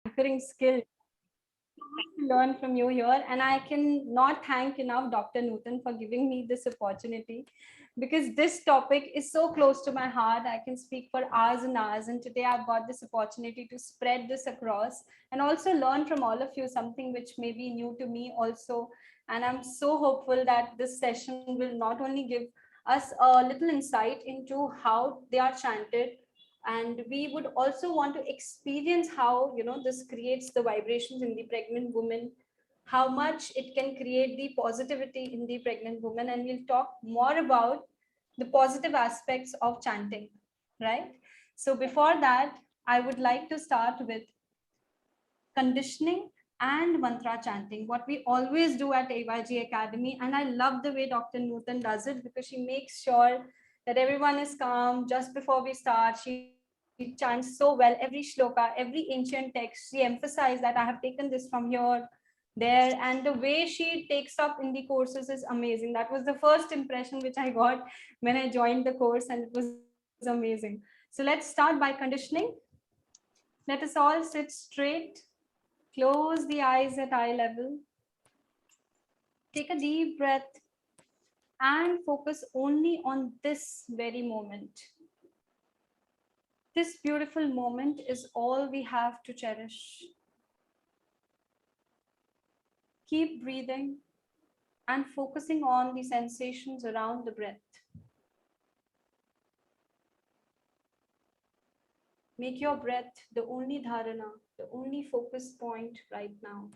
anchoring skill to learn from you here. And I can not thank enough Dr. Nutan for giving me this opportunity, because this topic is so close to my heart. I can speak for hours and hours. And today I've got this opportunity to spread this across and also learn from all of you something which may be new to me also. And I'm so hopeful that this session will not only give us a little insight into how they are chanted, and we would also want to experience how this creates the vibrations in the pregnant woman, how much it can create the positivity in the pregnant woman, and we'll talk more about the positive aspects of chanting, right? So before that, I would like to start with conditioning and mantra chanting, what we always do at AYG Academy. And I love the way Dr. Nutan does it, because she makes sure that everyone is calm just before we start. She chants so well every shloka, every ancient text. She emphasized that I have taken this from here, there, and the way she takes up in the courses is amazing. That was the first impression which I got when I joined the course, and it was amazing. So let's start by conditioning. Let us all sit straight. Close the eyes at eye level. Take a deep breath and focus only on this very moment. This beautiful moment is all we have to cherish. Keep breathing and focusing on the sensations around the breath. Make your breath the only dharana, the only focus point right now.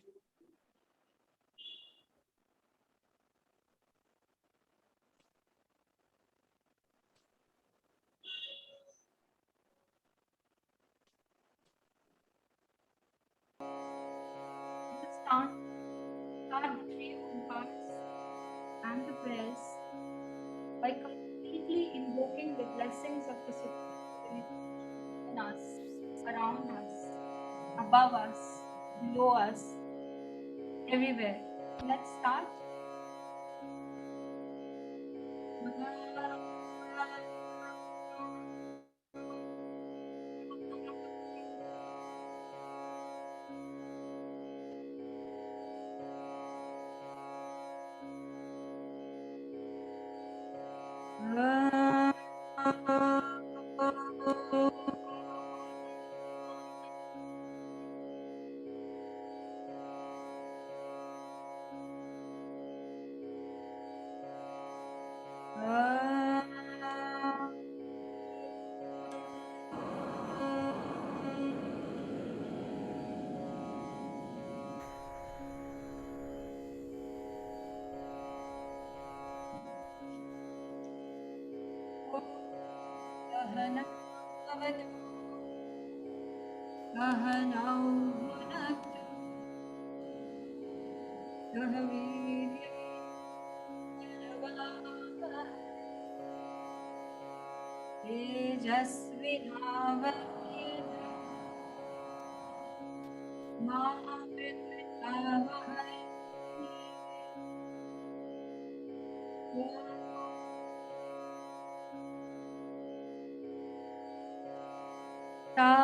Start, start the three omkars and the prayers by completely invoking the blessings of the Supreme in us, around us, above us, below us, everywhere. Let's start.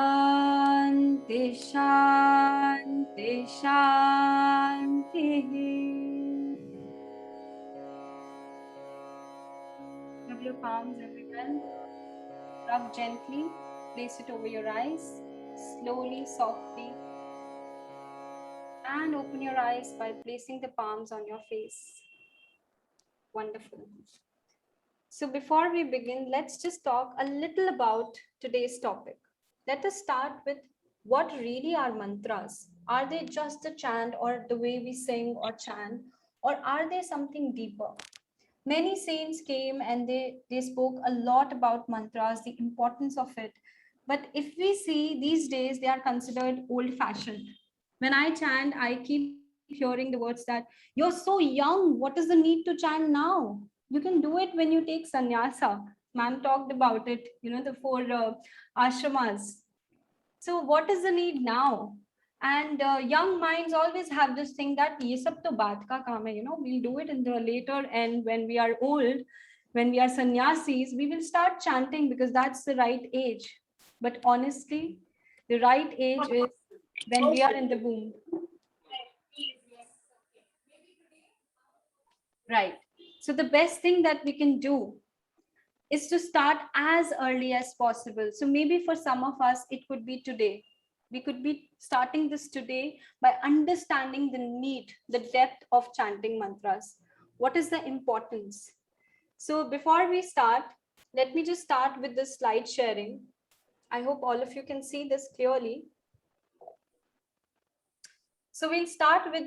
Shanti, Shanti, Shanti. Rub your palms everywhere. Rub gently. Place it over your eyes. Slowly, softly. And open your eyes by placing the palms on your face. Wonderful. So before we begin, let's just talk a little about today's topic. Let us start with what really are mantras. Are they just a chant or the way we sing or chant, or are they something deeper? Many saints came and they spoke a lot about mantras, the importance of it. But if we see these days, they are considered old fashioned. When I chant, I keep hearing the words that you're so young. What is the need to chant now? You can do it when you take sannyasa. Ma'am talked about it, the four ashramas. So what is the need now? And young minds always have this thing that ye sab to baat ka kaam hai, we'll do it in the later, and when we are old, when we are sannyasis, we will start chanting because that's the right age. But honestly, the right age is when we are in the womb. Right. So the best thing that we can do is to start as early as possible. So maybe for some of us, it could be today. We could be starting this today by understanding the need, the depth of chanting mantras. What is the importance? So before we start, let me just start with the slide sharing. I hope all of you can see this clearly. So we'll start with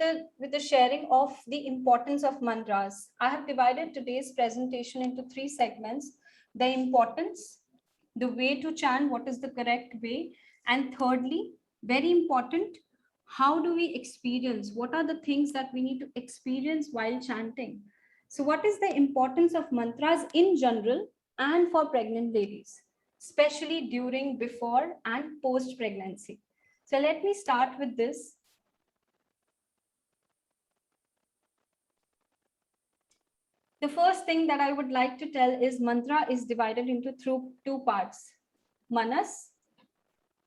the sharing of the importance of mantras. I have divided today's presentation into 3 segments: the importance, the way to chant, what is the correct way, and thirdly, very important, how do we experience? What are the things that we need to experience while chanting? So what is the importance of mantras in general and for pregnant ladies, especially during, before, and post pregnancy? So let me start with this. The first thing that I would like to tell is mantra is divided into two parts: manas,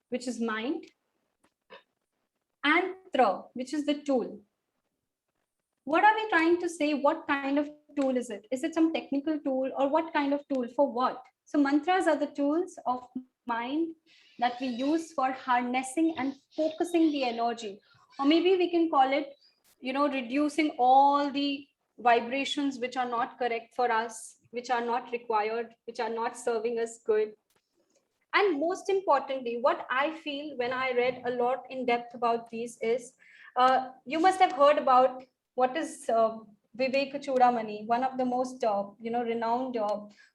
which is mind, and tra, which is the tool. What are we trying to say? What kind of tool is it? Is it some technical tool, or what kind of tool for what? So mantras are the tools of mind that we use for harnessing and focusing the energy, or maybe we can call it, reducing all the vibrations which are not correct for us, which are not required, which are not serving us good. And most importantly, what I feel when I read a lot in depth about these is, you must have heard about what is Vivek Chudamani, one of the most renowned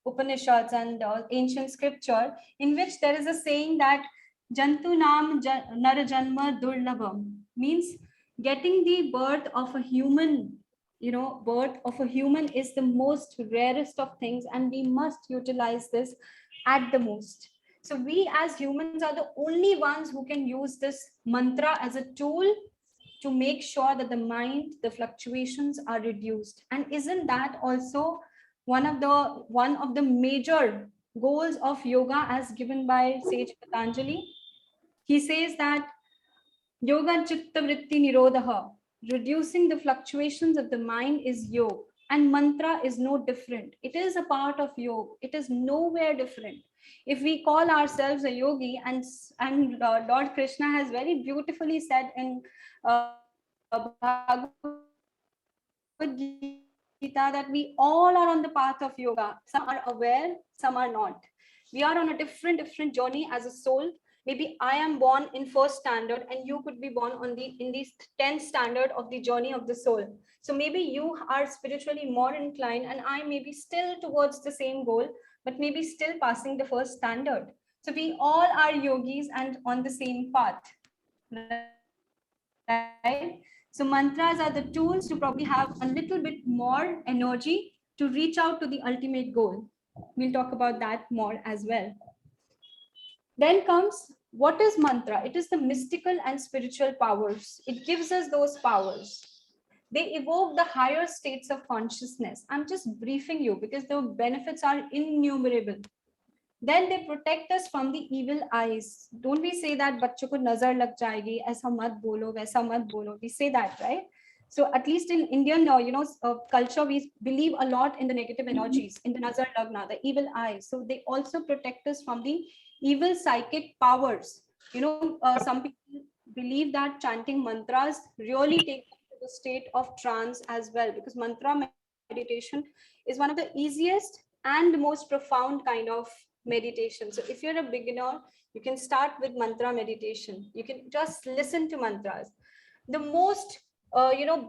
Upanishads and ancient scripture, in which there is a saying that Jantu Nam Narajanma Durlabham, means getting the birth of a human. Birth of a human is the most rarest of things, and we must utilize this at the most. So we as humans are the only ones who can use this mantra as a tool to make sure that the mind, the fluctuations are reduced. And isn't that also one of the major goals of yoga as given by Sage Patanjali? He says that yoga chitta vritti nirodha, reducing the fluctuations of the mind, is yoga. And mantra is no different. It is a part of yoga. It is nowhere different. If we call ourselves a yogi, and Lord Krishna has very beautifully said in Bhagavad Gita that we all are on the path of yoga. Some are aware, some are not. We are on a different journey as a soul. Maybe I am born in first standard, and you could be born in the 10th standard of the journey of the soul. So maybe you are spiritually more inclined, and I may be still towards the same goal, but maybe still passing the first standard. So we all are yogis and on the same path, right? So mantras are the tools to probably have a little bit more energy to reach out to the ultimate goal. We'll talk about that more as well. Then comes, what is mantra? It is the mystical and spiritual powers. It gives us those powers. They evoke the higher states of consciousness. I'm just briefing you because the benefits are innumerable. Then they protect us from the evil eyes. Don't we say that बच्चों को नजर लग जाएगी, ऐसा मत बोलो, वैसा मत बोलो? We say that, right? So at least in Indian, culture, we believe a lot in the negative energies, in the nazar lagna, the evil eye. So they also protect us from the evil psychic powers. Some people believe that chanting mantras really take to the state of trance as well, because mantra meditation is one of the easiest and most profound kind of meditation. So if you're a beginner, you can start with mantra meditation. You can just listen to mantras. The most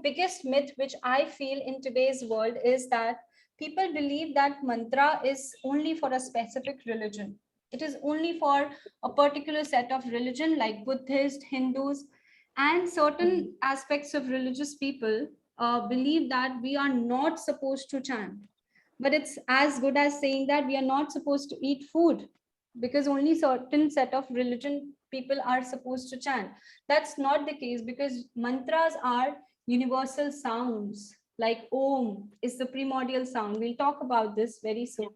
biggest myth which I feel in today's world is that people believe that mantra is only for a specific religion. It is only for a particular set of religion, like Buddhist, Hindus, and certain aspects of religious people believe that we are not supposed to chant. But it's as good as saying that we are not supposed to eat food, because only certain set of religion people are supposed to chant. That's not the case, because mantras are universal sounds. Like Om is the primordial sound. We'll talk about this very soon.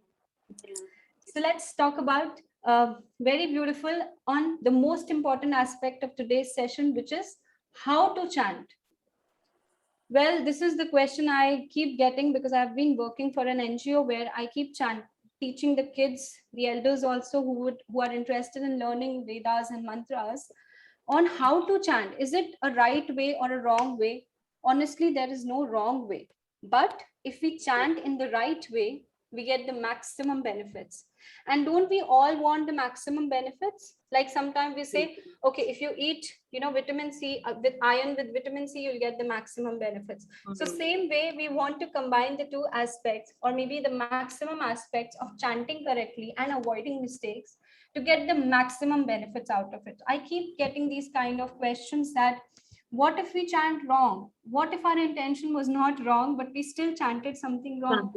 So let's talk about Very beautiful on the most important aspect of today's session, which is how to chant. Well, this is the question I keep getting because I've been working for an NGO where I keep teaching the kids, the elders also who are interested in learning Vedas and mantras on how to chant. Is it a right way or a wrong way? Honestly, there is no wrong way. But if we chant in the right way, we get the maximum benefits. And don't we all want the maximum benefits? Like sometimes we say, okay, if you eat, vitamin C with iron with vitamin C, you'll get the maximum benefits. So same way, we want to combine the two aspects, or maybe the maximum aspects of chanting correctly and avoiding mistakes to get the maximum benefits out of it. I keep getting these kind of questions that what if we chant wrong? What if our intention was not wrong, but we still chanted something wrong?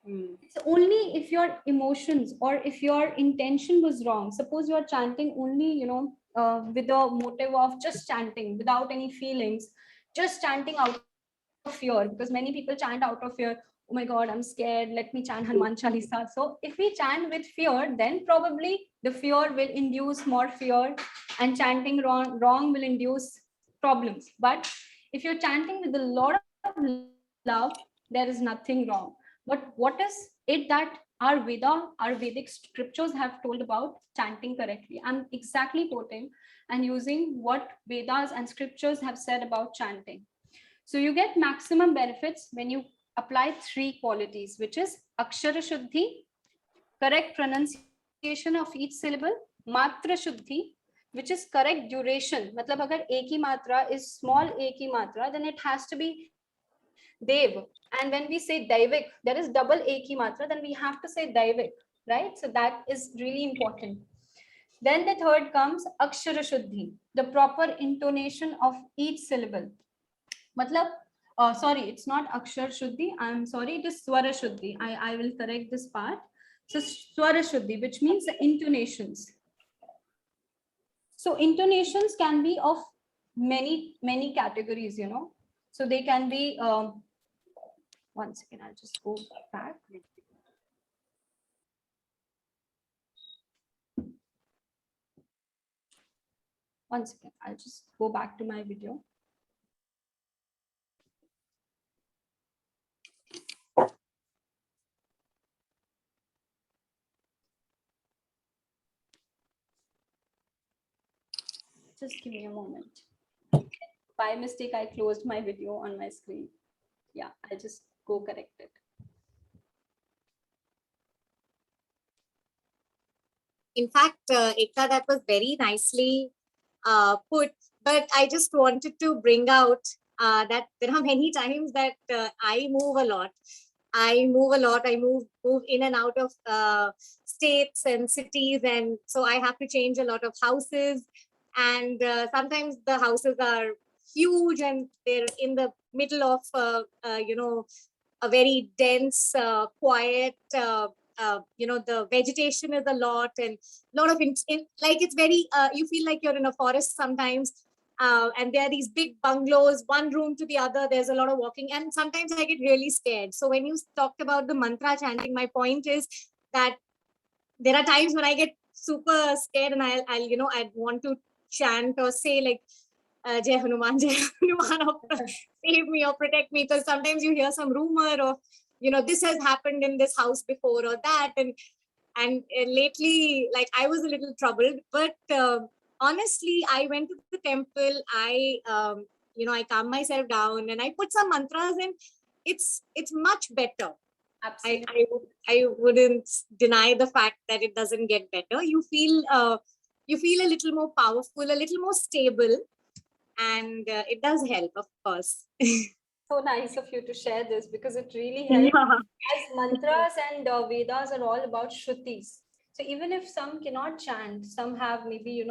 It's only if your emotions or if your intention was wrong. Suppose you are chanting only, with the motive of just chanting without any feelings, just chanting out of fear, because many people chant out of fear. Oh my God, I'm scared. Let me chant Hanuman Chalisa. So if we chant with fear, then probably the fear will induce more fear, and chanting wrong will induce problems. But if you're chanting with a lot of love, there is nothing wrong. But what is it that our Vedic scriptures have told about chanting correctly? I'm exactly quoting and using what Vedas and scriptures have said about chanting. So you get maximum benefits when you apply three qualities, which is Akshara Shuddhi, correct pronunciation of each syllable, Matra Shuddhi, which is correct duration. मतलब अगर एक ही मात्रा is small एक ही मात्रा, then it has to be Dev. And when we say Daivik, there is double एक ही मात्रा, then we have to say Daivik, right? So that is really important. Then the third comes Akshara Shuddhi, the proper intonation of each syllable. Matlab, sorry, it's not Akshar Shuddhi. I'm sorry, it is Swara Shuddhi. I will correct this part. So Swara Shuddhi, which means the intonations. So intonations can be of many categories, So they can be, one second, I'll just go back. One second, I'll just go back to my video. Just give me a moment. By mistake, I closed my video on my screen. Yeah, I'll just go correct it. In fact, Ekta, that was very nicely put, but I just wanted to bring out that there are many times that I move a lot. I move in and out of states and cities, and so I have to change a lot of houses. And sometimes the houses are huge, and they're in the middle of a very dense, quiet. The vegetation is a lot, and a lot of like it's very. You feel like you're in a forest sometimes. And there are these big bungalows, one room to the other. There's a lot of walking, and sometimes I get really scared. So when you talked about the mantra chanting, my point is that there are times when I get super scared, and I'd want to chant or say like Jai Hanuman, or save me or protect me. Because sometimes you hear some rumor of, this has happened in this house before or that, and lately, like I was a little troubled, but honestly, I went to the temple. I calmed myself down and I put some mantras, and it's much better. Absolutely. I wouldn't deny the fact that it doesn't get better. You feel a little more powerful, a little more stable, and it does help, of course. So nice of you to share this, because it really helps. Yeah. As mantras and Vedas are all about Shrutis. So even if some cannot chant, some have maybe,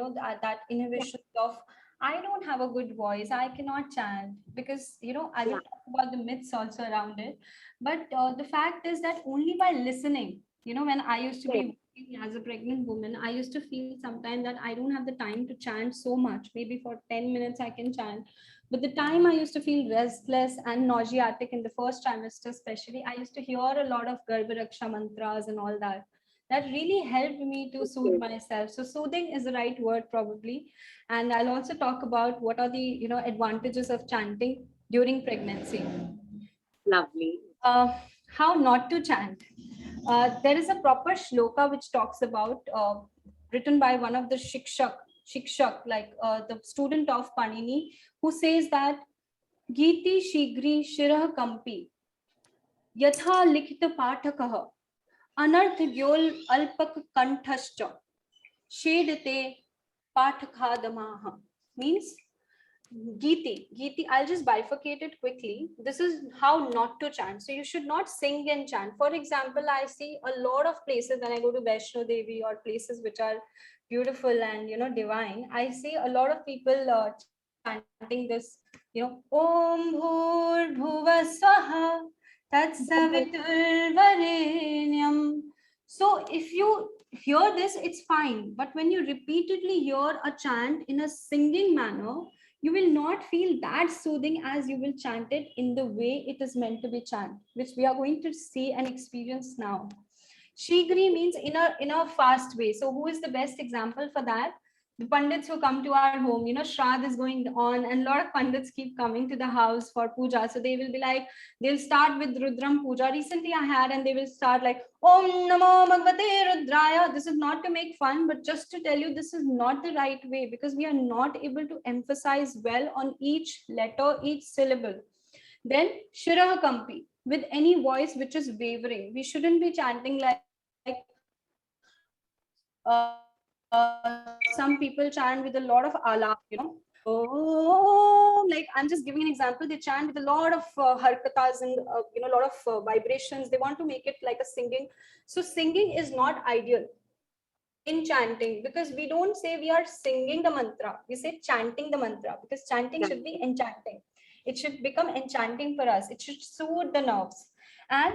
that inhibition of, I don't have a good voice, I cannot chant, because, I will talk about the myths also around it. But the fact is that only by listening, when I used to be working as a pregnant woman, I used to feel sometimes that I don't have the time to chant so much. Maybe for 10 minutes I can chant. But the time I used to feel restless and nauseatic in the first trimester, especially, I used to hear a lot of Garbharaksha mantras and all that. That really helped me to soothe myself. So soothing is the right word probably. And I'll also talk about what are the, advantages of chanting during pregnancy. Lovely. uh, how not to chant. There is a proper shloka which talks about, written by one of the shikshak, like the student of Panini, who says that Giti Shigri Shirah Kampi Yatha Likhita Pathakah Anarth Gyol Alpak Kanthascha Shedate Pathakadamaha. Means Giti, I'll just bifurcate it quickly. This is how not to chant. So you should not sing and chant. For example, I see a lot of places when I go to Vaishno Devi or places which are beautiful and divine. I see a lot of people chanting this, Om Bhur Bhuva Swaha Tat Savitur Varenyam. So if you hear this, it's fine. But when you repeatedly hear a chant in a singing manner, you will not feel that soothing as you will chant it in the way it is meant to be chanted, which we are going to see and experience now. Shigri means in a fast way. So who is the best example for that? The pandits who come to our home, Shraddh is going on, and a lot of pandits keep coming to the house for puja. So they will be like, they'll start with Rudram puja. Recently I had, and they will start like, Om Namo Bhagavate Rudraya. This is not to make fun, but just to tell you, this is not the right way, because we are not able to emphasize well on each letter, each syllable. Then Shirah Kampi, with any voice which is wavering. We shouldn't be chanting like, some people chant with a lot of alap, Oh, like I'm just giving an example. They chant with a lot of harkatas and lot of vibrations. They want to make it like a singing. So singing is not ideal in chanting, because we don't say we are singing the mantra. We say chanting the mantra, because chanting should be enchanting. It should become enchanting for us. It should soothe the nerves. And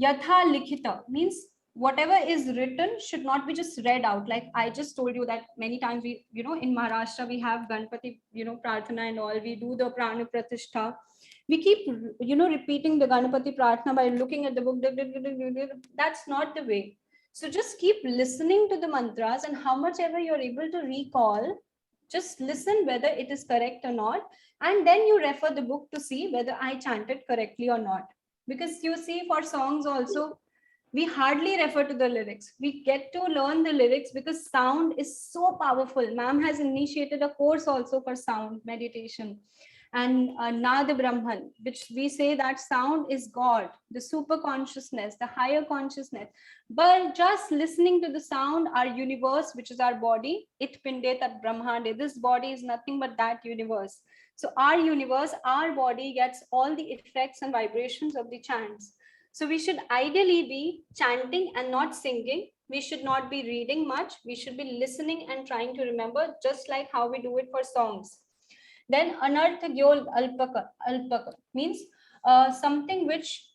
Yatha Likhita means whatever is written should not be just read out. Like I just told you that many times we, in Maharashtra, we have Ganpati, Prarthana and all. We do the Prana Pratishtha. We keep, repeating the Ganpati Prarthana by looking at the book. That's not the way. So just keep listening to the mantras, and how much ever you're able to recall, just listen whether it is correct or not. And then you refer the book to see whether I chanted correctly or not. Because you see, for songs also, we hardly refer to the lyrics. We get to learn the lyrics because sound is so powerful. Ma'am has initiated a course also for sound meditation. And Nada Brahman, which we say that sound is God, the super consciousness, the higher consciousness. But just listening to the sound, our universe, which is our body, it pindet at Brahmande. This body is nothing but that universe. So our universe, our body gets all the effects and vibrations of the chants. So we should ideally be chanting and not singing. We should not be reading much. We should be listening and trying to remember, just like how we do it for songs. Then anartha gyol alpaka means something which,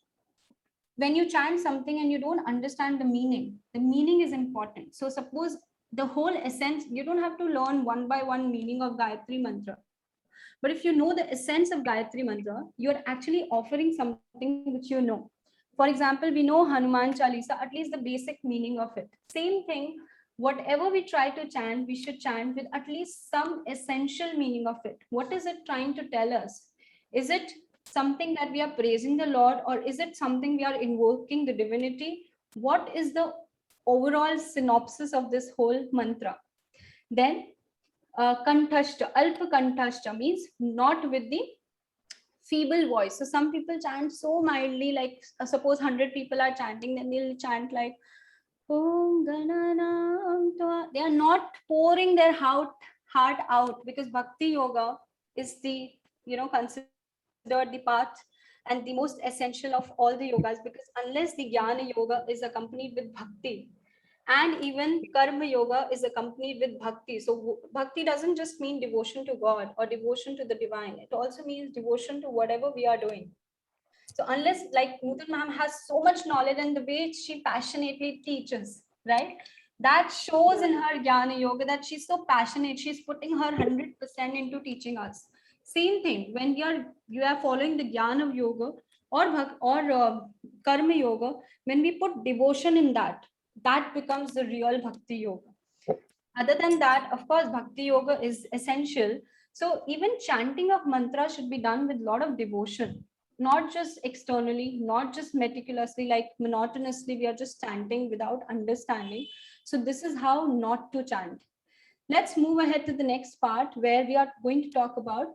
when you chant something and you don't understand the meaning is important. So suppose the whole essence, you don't have to learn one by one meaning of Gayatri Mantra. But if you know the essence of Gayatri Mantra, you're actually offering something which you know. For example, we know Hanuman Chalisa, at least the basic meaning of it. Same thing, whatever we try to chant, we should chant with at least some essential meaning of it. What is it trying to tell us? Is it something that we are praising the Lord, or is it something we are invoking the divinity? What is the overall synopsis of this whole mantra? Then Kanthashta, Alpa Kanthashta means not with the feeble voice. So some people chant so mildly, like suppose 100 people are chanting, then they'll chant like Om Gananam Tva. They are not pouring their heart out, because Bhakti Yoga is the, considered the path and the most essential of all the yogas, because unless the Jnana Yoga is accompanied with Bhakti, and even Karma Yoga is accompanied with Bhakti. So Bhakti doesn't just mean devotion to God or devotion to the divine. It also means devotion to whatever we are doing. So unless, like Nutan ma'am has so much knowledge, and the way she passionately teaches, right? That shows in her Jnana Yoga that she's so passionate. She's putting her 100% into teaching us. Same thing, when you are following the Jnana Yoga, or karma yoga, when we put devotion in that, that becomes the real bhakti yoga. Other than that, of course, bhakti yoga is essential. So even chanting of mantra should be done with a lot of devotion, not just externally, not just meticulously, like monotonously, we are just chanting without understanding. So this is how not to chant. Let's move ahead to the next part where we are going to talk about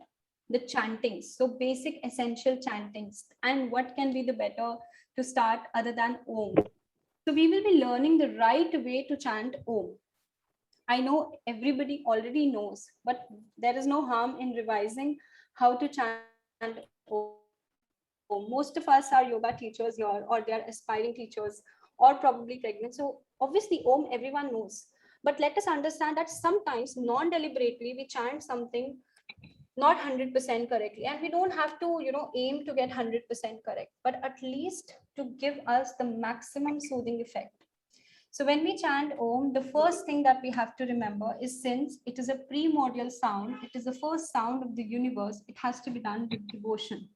the chantings. So basic essential chantings and what can be the better to start other than Om. So we will be learning the right way to chant Om. I know everybody already knows, but there is no harm in revising how to chant Om. Most of us are yoga teachers here, or they are aspiring teachers, or probably pregnant. So obviously, Om everyone knows. But let us understand that sometimes non-deliberately we chant something not 100% correctly, and we don't have to aim to get 100% correct, but at least to give us the maximum soothing effect. So when we chant Om, the first thing that we have to remember is, since it is a primordial sound, it is the first sound of the universe, it has to be done with devotion.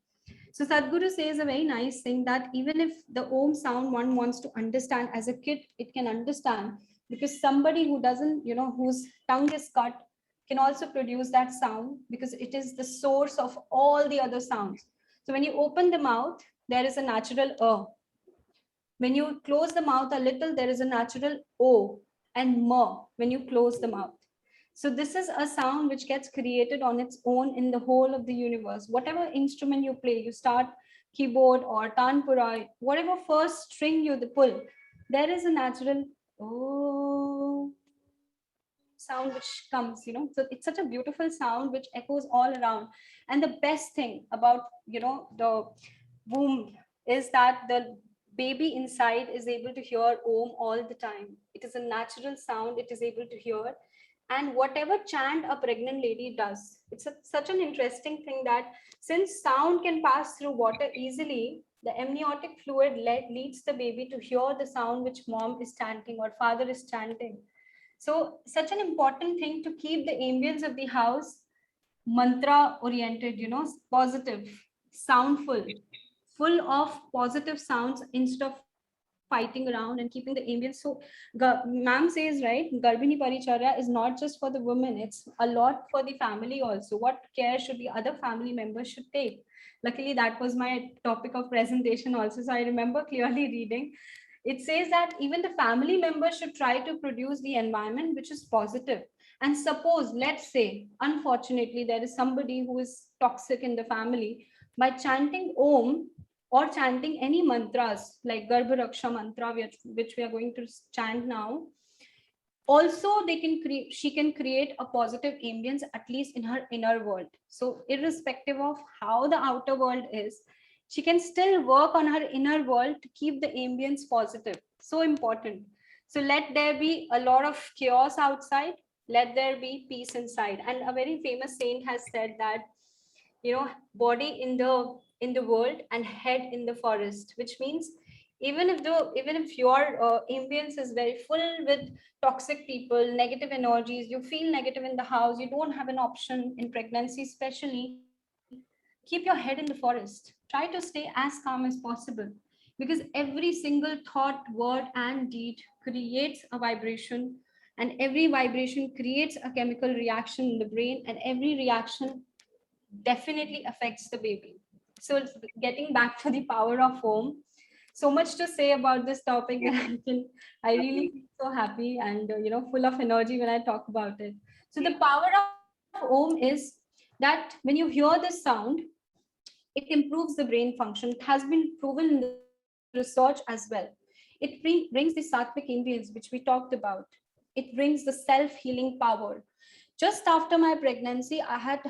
So Sadhguru says a very nice thing, that even if the Om sound one wants to understand as a kid, it can understand, because somebody who doesn't, whose tongue is cut can also produce that sound, because it is the source of all the other sounds. So when you open the mouth, there is a natural when you close the mouth a little, there is a natural O and M when you close the mouth. So this is a sound which gets created on its own in the whole of the universe. Whatever instrument you play, you start keyboard or tanpura, whatever first string you pull, there is a natural O sound which comes, So it's such a beautiful sound which echoes all around. And the best thing about, the womb is that the baby inside is able to hear Om all the time. It is a natural sound it is able to hear. And whatever chant a pregnant lady does, it's such an interesting thing that since sound can pass through water easily, the amniotic fluid leads the baby to hear the sound which mom is chanting or father is chanting. So such an important thing to keep the ambience of the house mantra oriented, positive, soundful, full of positive sounds instead of fighting around and keeping the ambience. So ma'am says, right, Garbhini Paricharya is not just for the women, it's a lot for the family also. What care should the other family members should take? Luckily, that was my topic of presentation also. So I remember clearly reading. It says that even the family members should try to produce the environment which is positive. And suppose, let's say, unfortunately, there is somebody who is toxic in the family, by chanting Om or chanting any mantras like Garbha Raksha mantra, which we are going to chant now, also they can create, she can create a positive ambience, at least in her inner world. So irrespective of how the outer world is, she can still work on her inner world to keep the ambience positive. So important. So let there be a lot of chaos outside, let there be peace inside. And a very famous saint has said that, body in the world and head in the forest, which means even if your ambience is very full with toxic people, negative energies, you feel negative in the house, you don't have an option in pregnancy especially, keep your head in the forest. Try to stay as calm as possible, because every single thought, word and deed creates a vibration, and every vibration creates a chemical reaction in the brain, and every reaction definitely affects the baby. So getting back to the power of home, so much to say about this topic that I really feel so happy and full of energy when I talk about it. So the power of Om is that when you hear this sound, it improves the brain function. It has been proven in the research as well. It brings the sattvic ambience, which we talked about. It brings the self-healing power. Just after my pregnancy, I had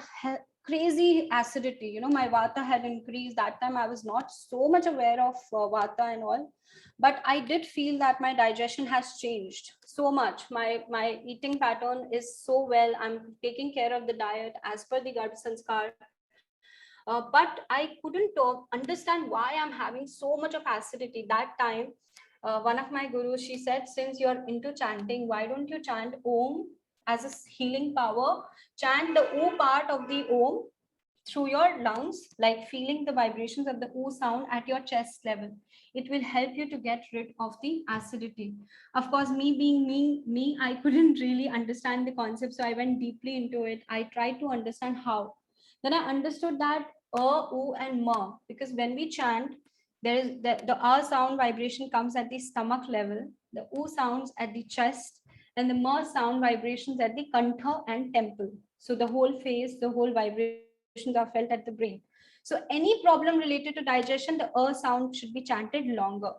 crazy acidity. My vata had increased. That time I was not so much aware of vata and all, but I did feel that my digestion has changed so much. My eating pattern is so well. I'm taking care of the diet as per the Garbh Sanskar. But I couldn't understand why I'm having so much of acidity that time. One of my gurus, she said, since you're into chanting, why don't you chant Om as a healing power? Chant the O part of the Om through your lungs, like feeling the vibrations of the oo sound at your chest level. It will help you to get rid of the acidity. Of course, me being me, I couldn't really understand the concept, so I went deeply into it. I tried to understand how. Then I understood that oo, and ma, because when we chant, there is the sound vibration comes at the stomach level, the oo sounds at the chest, and the ma sound vibrations at the kantha and temple. So the whole face, the whole vibrations are felt at the brain. So any problem related to digestion, the sound should be chanted longer.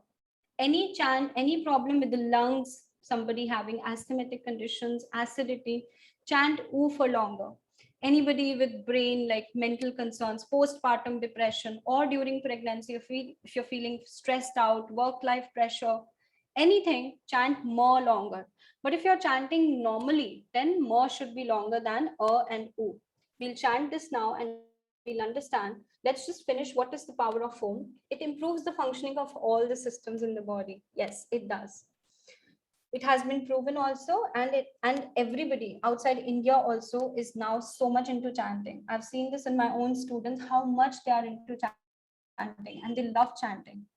Any problem with the lungs, somebody having asthmatic conditions, acidity, chant oo for longer. Anybody with brain like mental concerns, postpartum depression, or during pregnancy, if you're feeling stressed out, work life pressure, anything, chant more longer. But if you're chanting normally, then more should be longer than and oo. We'll chant this now and we'll understand. Let's just finish what is the power of Om. It improves the functioning of all the systems in the body. Yes, it does. It has been proven also, and everybody outside India also is now so much into chanting. I've seen this in my own students, how much they are into chanting and they love chanting.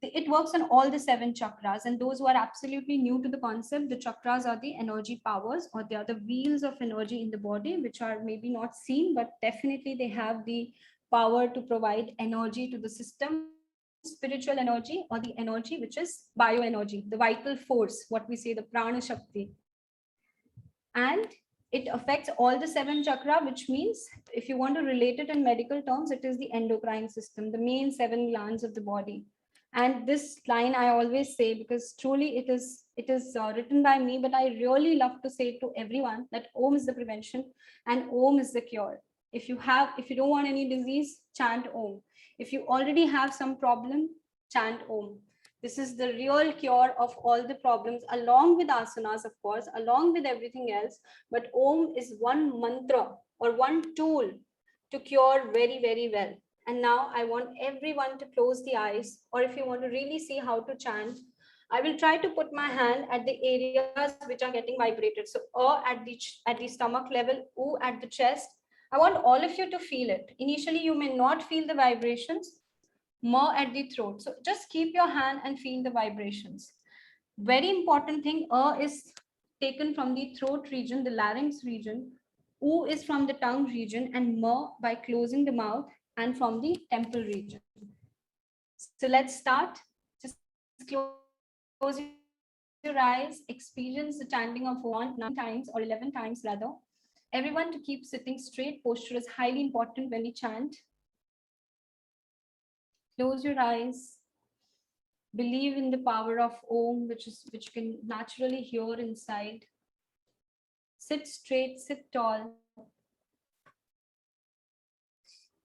It works on all the 7 chakras, and those who are absolutely new to the concept, the chakras are the energy powers, or they are the wheels of energy in the body, which are maybe not seen, but definitely they have the power to provide energy to the system, spiritual energy, or the energy which is bioenergy, the vital force, what we say, the prana shakti. And it affects all the 7 chakra, which means if you want to relate it in medical terms, it is the endocrine system, the main 7 glands of the body. And this line I always say, because truly it is written by me, but I really love to say to everyone that Om is the prevention and Om is the cure. If you don't want any disease, chant Om. If you already have some problem, chant Om. This is the real cure of all the problems, along with asanas, of course, along with everything else. But Om is one mantra or one tool to cure very, very well. And now I want everyone to close the eyes, or if you want to really see how to chant, I will try to put my hand at the areas which are getting vibrated. So, at the stomach level, oo at the chest. I want all of you to feel it. Initially, you may not feel the vibrations, more at the throat. So just keep your hand and feel the vibrations. Very important thing, is taken from the throat region, the larynx region. Oo is from the tongue region, and ma by closing the mouth, and from the temple region. So let's start. Just close your eyes, experience the chanting of Om 9 times or 11 times rather. Everyone to keep sitting straight. Posture is highly important when we chant. Close your eyes. Believe in the power of Om, which can naturally hear inside. Sit straight, sit tall,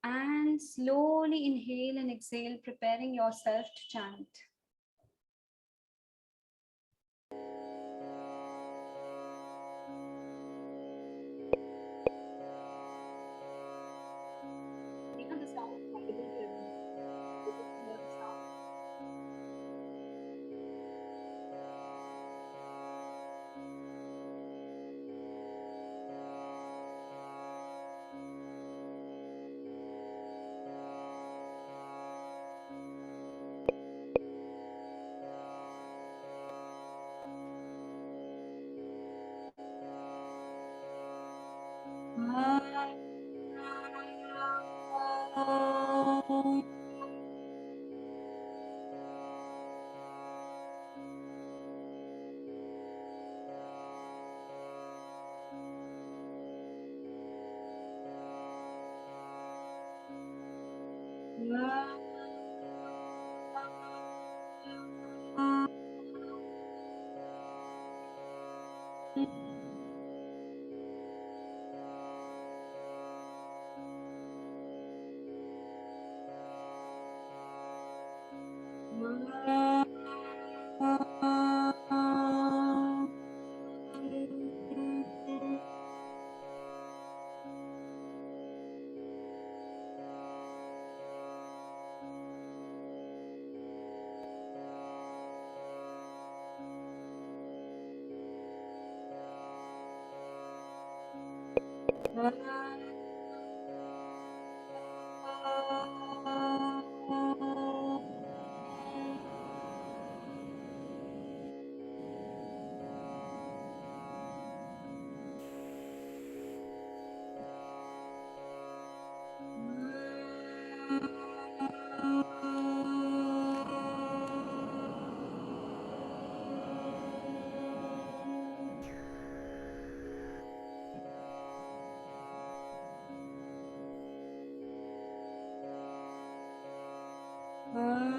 and slowly inhale and exhale, preparing yourself to chant. You know the sound is audible to everyone. You can hear the sound. Are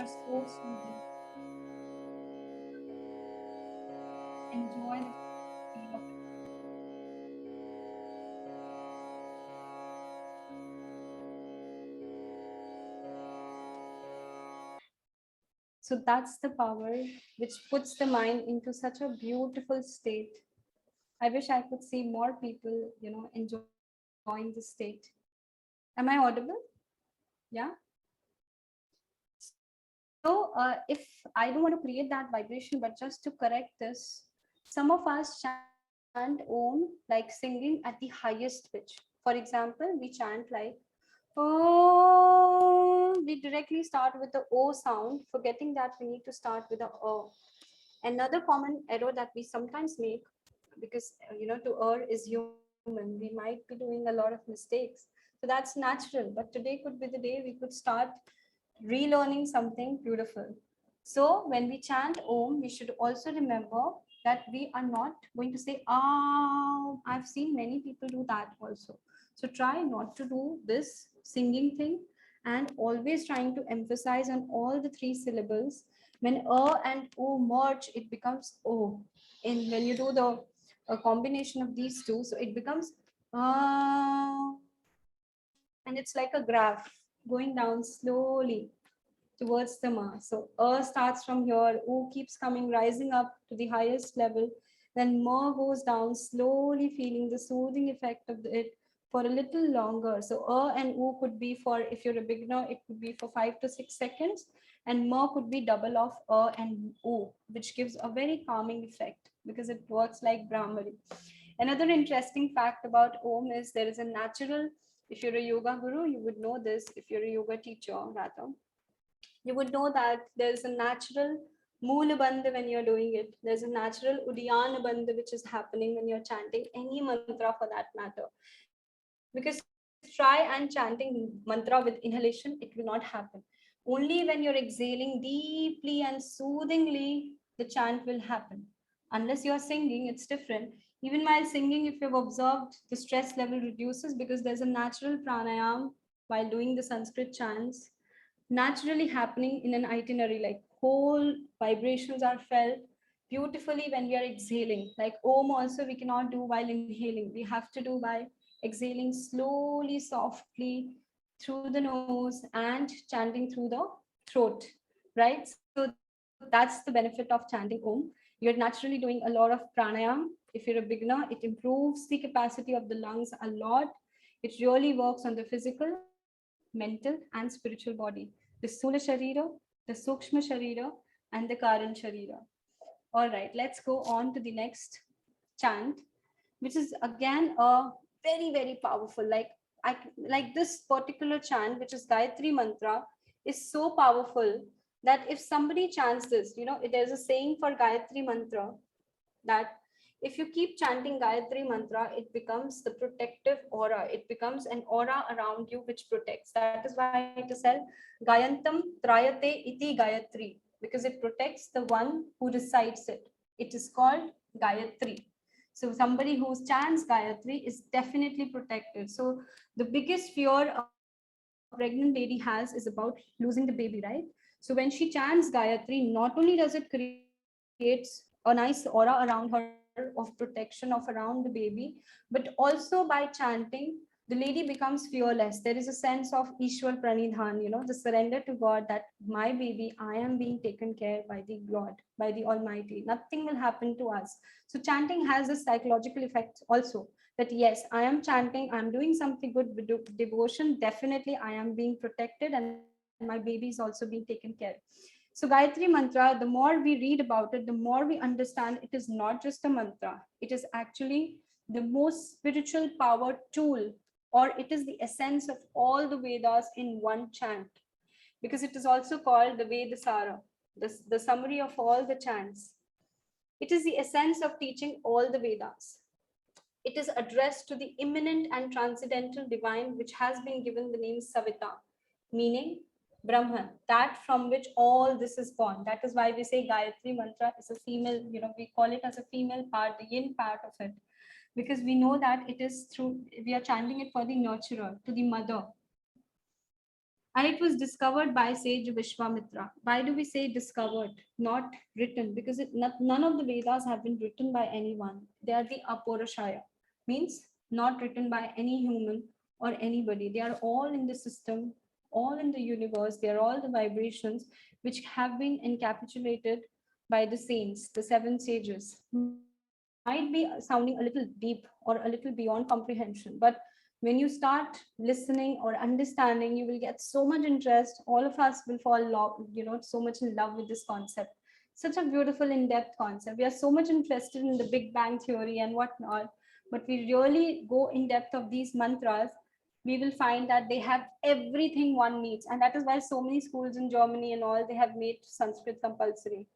so soothing. Enjoy the feel of it. So that's the power which puts the mind into such a beautiful state. I wish I could see more people, enjoying the state. Am I audible? Yeah. So if I don't want to create that vibration, but just to correct this, some of us chant Om like singing at the highest pitch. For example, we chant like Oh, we directly start with the O sound, forgetting that we need to start with the O. Another common error that we sometimes make, because to err is human, we might be doing a lot of mistakes. So that's natural. But today could be the day we could start relearning something beautiful. So when we chant Om, we should also remember that we are not going to say Ah. I've seen many people do that also. So try not to do this singing thing, and always trying to emphasize on all the three syllables. When and O merge, it becomes O. And when you do the a combination of these two, so it becomes and it's like a graph going down slowly towards the ma. So starts from here, U keeps coming, rising up to the highest level. Then ma goes down, slowly feeling the soothing effect of it for a little longer. So and U could be for, if you're a beginner, it could be for 5 to 6 seconds. And ma could be double of and U, which gives a very calming effect because it works like Brahmari. Another interesting fact about Om is there is a natural, if you're a yoga guru, you would know this, if you're a yoga teacher, rather, you would know that there's a natural Moola Bandha when you're doing it. There's a natural Udiyana Bandha which is happening when you're chanting any mantra for that matter. Because try and chanting mantra with inhalation, it will not happen. Only when you're exhaling deeply and soothingly, the chant will happen. Unless you're singing, it's different. Even while singing, if you've observed, the stress level reduces because there's a natural pranayam while doing the Sanskrit chants naturally happening in an itinerary, like whole vibrations are felt beautifully when we are exhaling. Like Om also we cannot do while inhaling, we have to do by exhaling slowly, softly through the nose and chanting through the throat, right? So that's the benefit of chanting Om. You're naturally doing a lot of pranayam. If you're a beginner, it improves the capacity of the lungs a lot. It really works on the physical, mental, and spiritual body. The Sthula Sharira, the Sukshma Sharira, and the Karan Sharira. All right, let's go on to the next chant, which is again a very, very powerful. Like this particular chant, which is Gayatri Mantra, is so powerful that if somebody chants this, there's a saying for Gayatri Mantra that if you keep chanting Gayatri Mantra, it becomes the protective aura. It becomes an aura around you which protects. That is why it is said Gayantam Trayate Iti Gayatri, because it protects the one who recites it. It is called Gayatri. So somebody who chants Gayatri is definitely protected. So the biggest fear a pregnant lady has is about losing the baby, right? So when she chants Gayatri, not only does it create a nice aura around her of protection of around the baby, but also by chanting, the lady becomes fearless. There is a sense of Ishwar Pranidhan, the surrender to God that my baby, I am being taken care by the God, by the Almighty. Nothing will happen to us. So chanting has a psychological effect also, that yes, I am chanting, I'm doing something good with devotion. Definitely, I am being protected and my baby is also being taken care. So Gayatri Mantra, the more we read about it, the more we understand it is not just a mantra. It is actually the most spiritual power tool, or it is the essence of all the Vedas in one chant, because it is also called the Vedasara, the summary of all the chants. It is the essence of teaching all the Vedas. It is addressed to the immanent and transcendental divine, which has been given the name Savita, meaning Brahman, that from which all this is born. That is why we say Gayatri Mantra is a female, we call it as a female part, the yin part of it, because we know that it is through, we are chanting it for the nurturer, to the mother. And it was discovered by sage Vishwamitra. Why do we say discovered, not written? Because none of the Vedas have been written by anyone. They are the Aporashaya, means not written by any human or anybody. They are all in the system, all in the universe. They are all the vibrations which have been encapsulated by the saints, the seven sages. Might be sounding a little deep or a little beyond comprehension, but when you start listening or understanding, you will get so much interest. All of us will fall so much in love with this concept. Such a beautiful in-depth concept. We are so much interested in the Big Bang theory and whatnot, but we really go in depth of these mantras, we will find that they have everything one needs. And that is why so many schools in Germany and all, they have made Sanskrit compulsory.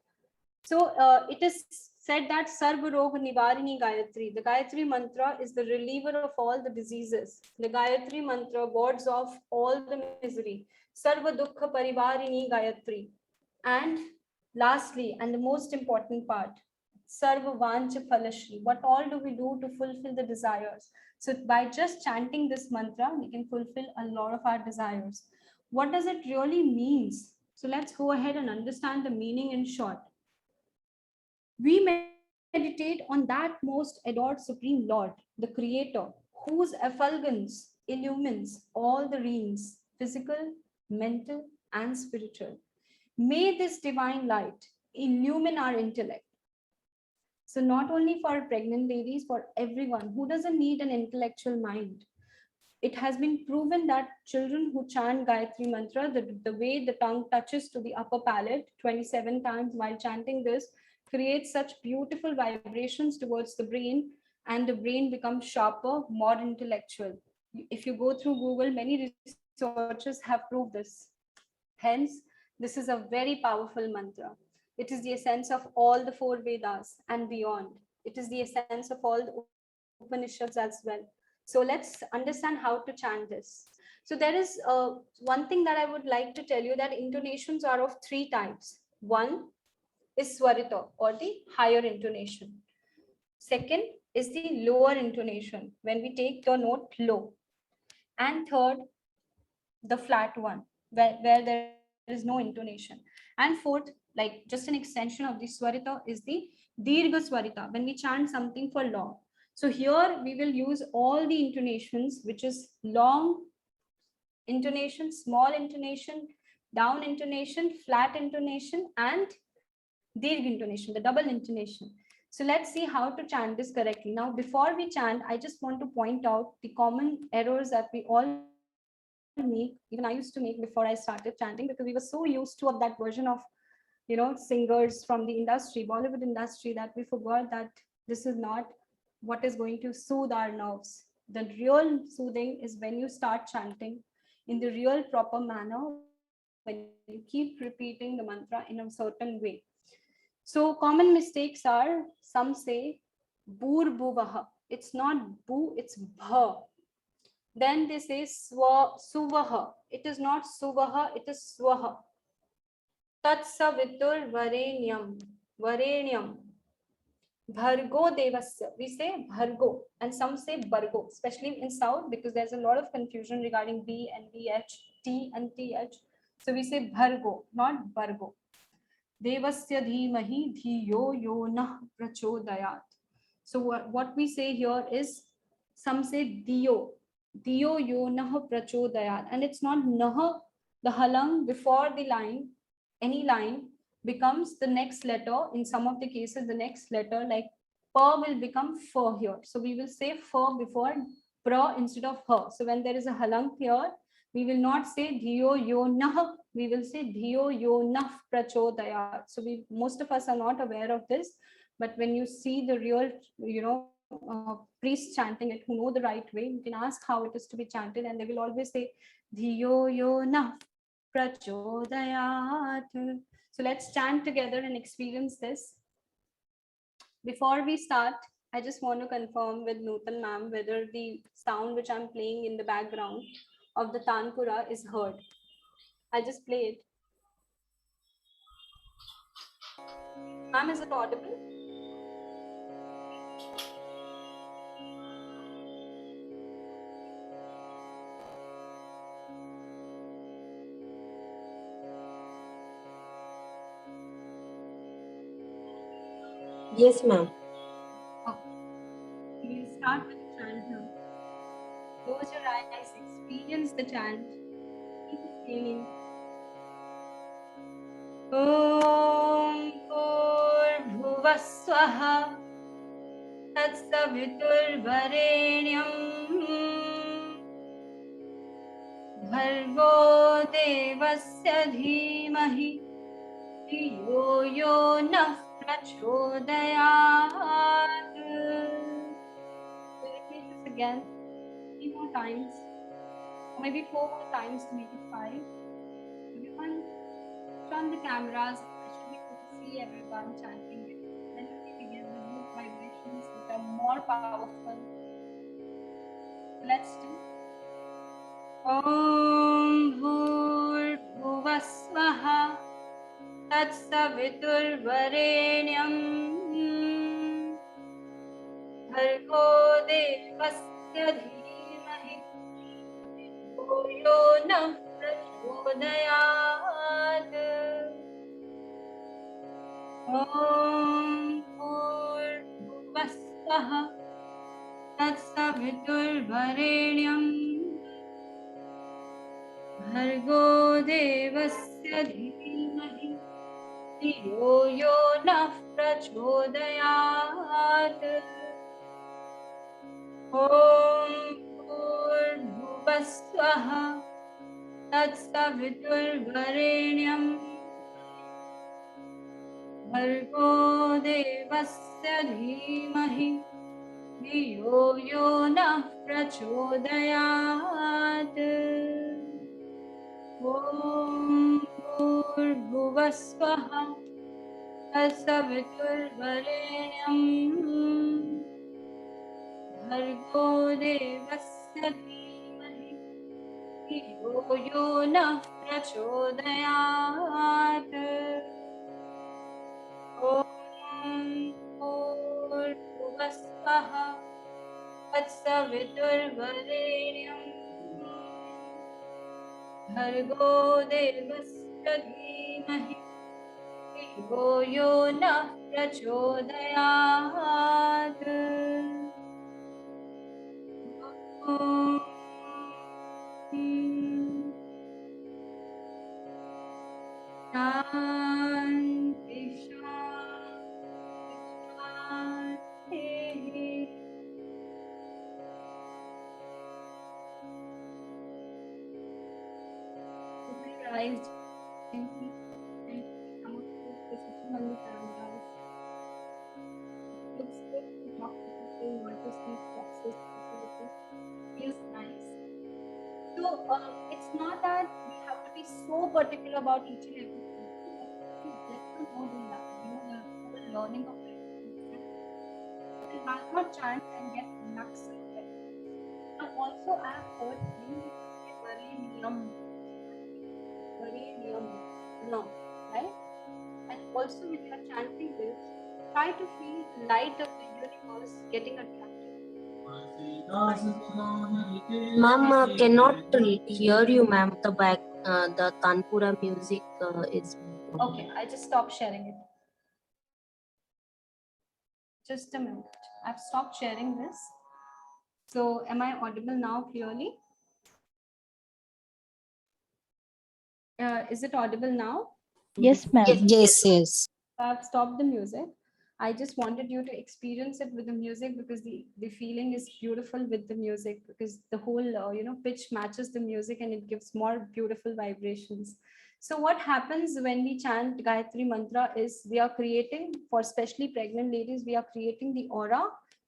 So it is said that Sarva Roga Nivarini Gayatri, the Gayatri mantra is the reliever of all the diseases. The Gayatri mantra wards off all the misery. Sarva Dukkha Parivarini Gayatri. And lastly, and the most important part, Sarva Vancha Phalashri. What all do we do to fulfill the desires? So by just chanting this mantra, we can fulfill a lot of our desires. What does it really means? So let's go ahead and understand the meaning in short. We meditate on that most adored Supreme Lord, the Creator, whose effulgence illumines all the realms, physical, mental, and spiritual. May this divine light illumine our intellect. So, not only for pregnant ladies, for everyone who doesn't need an intellectual mind. It has been proven that children who chant Gayatri Mantra, the way the tongue touches to the upper palate 27 times while chanting this, creates such beautiful vibrations towards the brain, and the brain becomes sharper, more intellectual. If you go through Google, many researchers have proved this. Hence, this is a very powerful mantra. It is the essence of all the four Vedas and beyond. It is the essence of all the Upanishads as well. So let's understand how to chant this. So there is one thing that I would like to tell you, that intonations are of three types. One is Swarita, or the higher intonation. Second is the lower intonation, when we take the note low. And third, the flat one, where there is no intonation. And fourth, like just an extension of the Swarita, is the Dirgha Swarita, when we chant something for long. So here we will use all the intonations, which is long intonation, small intonation, down intonation, flat intonation, and dirgh intonation, the double intonation. So let's see how to chant this correctly. Now, before we chant, I just want to point out the common errors that we all make, even I used to make before I started chanting, because we were so used to of that version of, singers from the industry, Bollywood industry, that we forgot that this is not what is going to soothe our nerves. The real soothing is when you start chanting in the real proper manner, when you keep repeating the mantra in a certain way. So common mistakes are, some say bur buvaha. It's not bu, it's bha. Then they say suvaha. It is not suvaha, it is swaha. Tatsavitur varenyam. Varenyam. Bhargo devasya. We say bhargo, and some say bargo, especially in South, because there's a lot of confusion regarding B and BH, T and TH. So we say bhargo, not bargo. Devasya dhimahi dhiyo yo nah prachodayat. So what we say here is, some say diyo yo nah prachodayat, and it's not nah. The halang before the line, any line, becomes the next letter. In some of the cases, the next letter, like pa, will become fa here. So we will say fa before pra instead of her. So when there is a halang here, we will not say dhiyo yo nah, we will say dhiyo yo nah prachodayat. So most of us are not aware of this, but when you see the real, priests chanting it, who know the right way, you can ask how it is to be chanted, and they will always say dhiyo yo nah prachodayat. So let's chant together and experience this. Before we start, I just want to confirm with Nutan ma'am whether the sound which I'm playing in the background of the Tanpura is heard. I'll just play it. Ma'am, is it audible? Yes, ma'am. We'll start with the chant now. Close your eyes, experience the chant. Keep singing. Om Bhurbhuvah Swaha Tatsaviturvarenyam Bhargo Devasya Dhimahi Dhiyo Yo Nah Prachodayat. We'll repeat this again 3 more times, or maybe 4 more times to make it 5. Everyone, turn the cameras. I should be able to see everyone chanting it. Then we begin with good vibrations which are more powerful. Let's do. Om Bhurbhuvah Swaha Tatsaviturvarenyam Bhargo Devasya Dhimahi Dhiyo Yo Nah Prachodayat. Om Bhurbhuvah Swaha Tatsaviturvarenyam Bhargo Devasya Dhimahi Dhiyo Yo Nah Prachodayat. Om Bhurbhuvah Swaha Tatsaviturvarenyam Bhargo Devasya Dhimahi Dhiyo Yo Nah Prachodayat. Om Bhurbhuvah Swaha Tatsaviturvarenyam Bhargo Devasya Dhimahi Dhiyo Yo Nah Prachodayat. Om Bhurbhuvah Swaha Tatsaviturvarenyam Bhargo Devasya Dhimahi Dhiyo Yo Nah Prachodayat. eyes gently and come up to position on the camera. Looks good to talk to people, not just these boxes. Feels nice. So it's not that we have to be so particular about each and everything. But if you get to know the whole learning of it, you will not chant and get lakhs of it. Now also I have heard many niyam, no, right? And also when you are chanting this, try to feel the light of the universe getting attracted. Ma'am, cannot hear you, ma'am. The Tanpura music is. Okay, I just stopped sharing it. Just a minute. I've stopped sharing this. So am I audible now clearly? Is it audible now? Yes, ma'am. Yes. I've stopped the music. I just wanted you to experience it with the music because the feeling is beautiful with the music because the whole pitch matches the music and it gives more beautiful vibrations. So what happens when we chant Gayatri Mantra is we are creating, for especially pregnant ladies, we are creating the aura.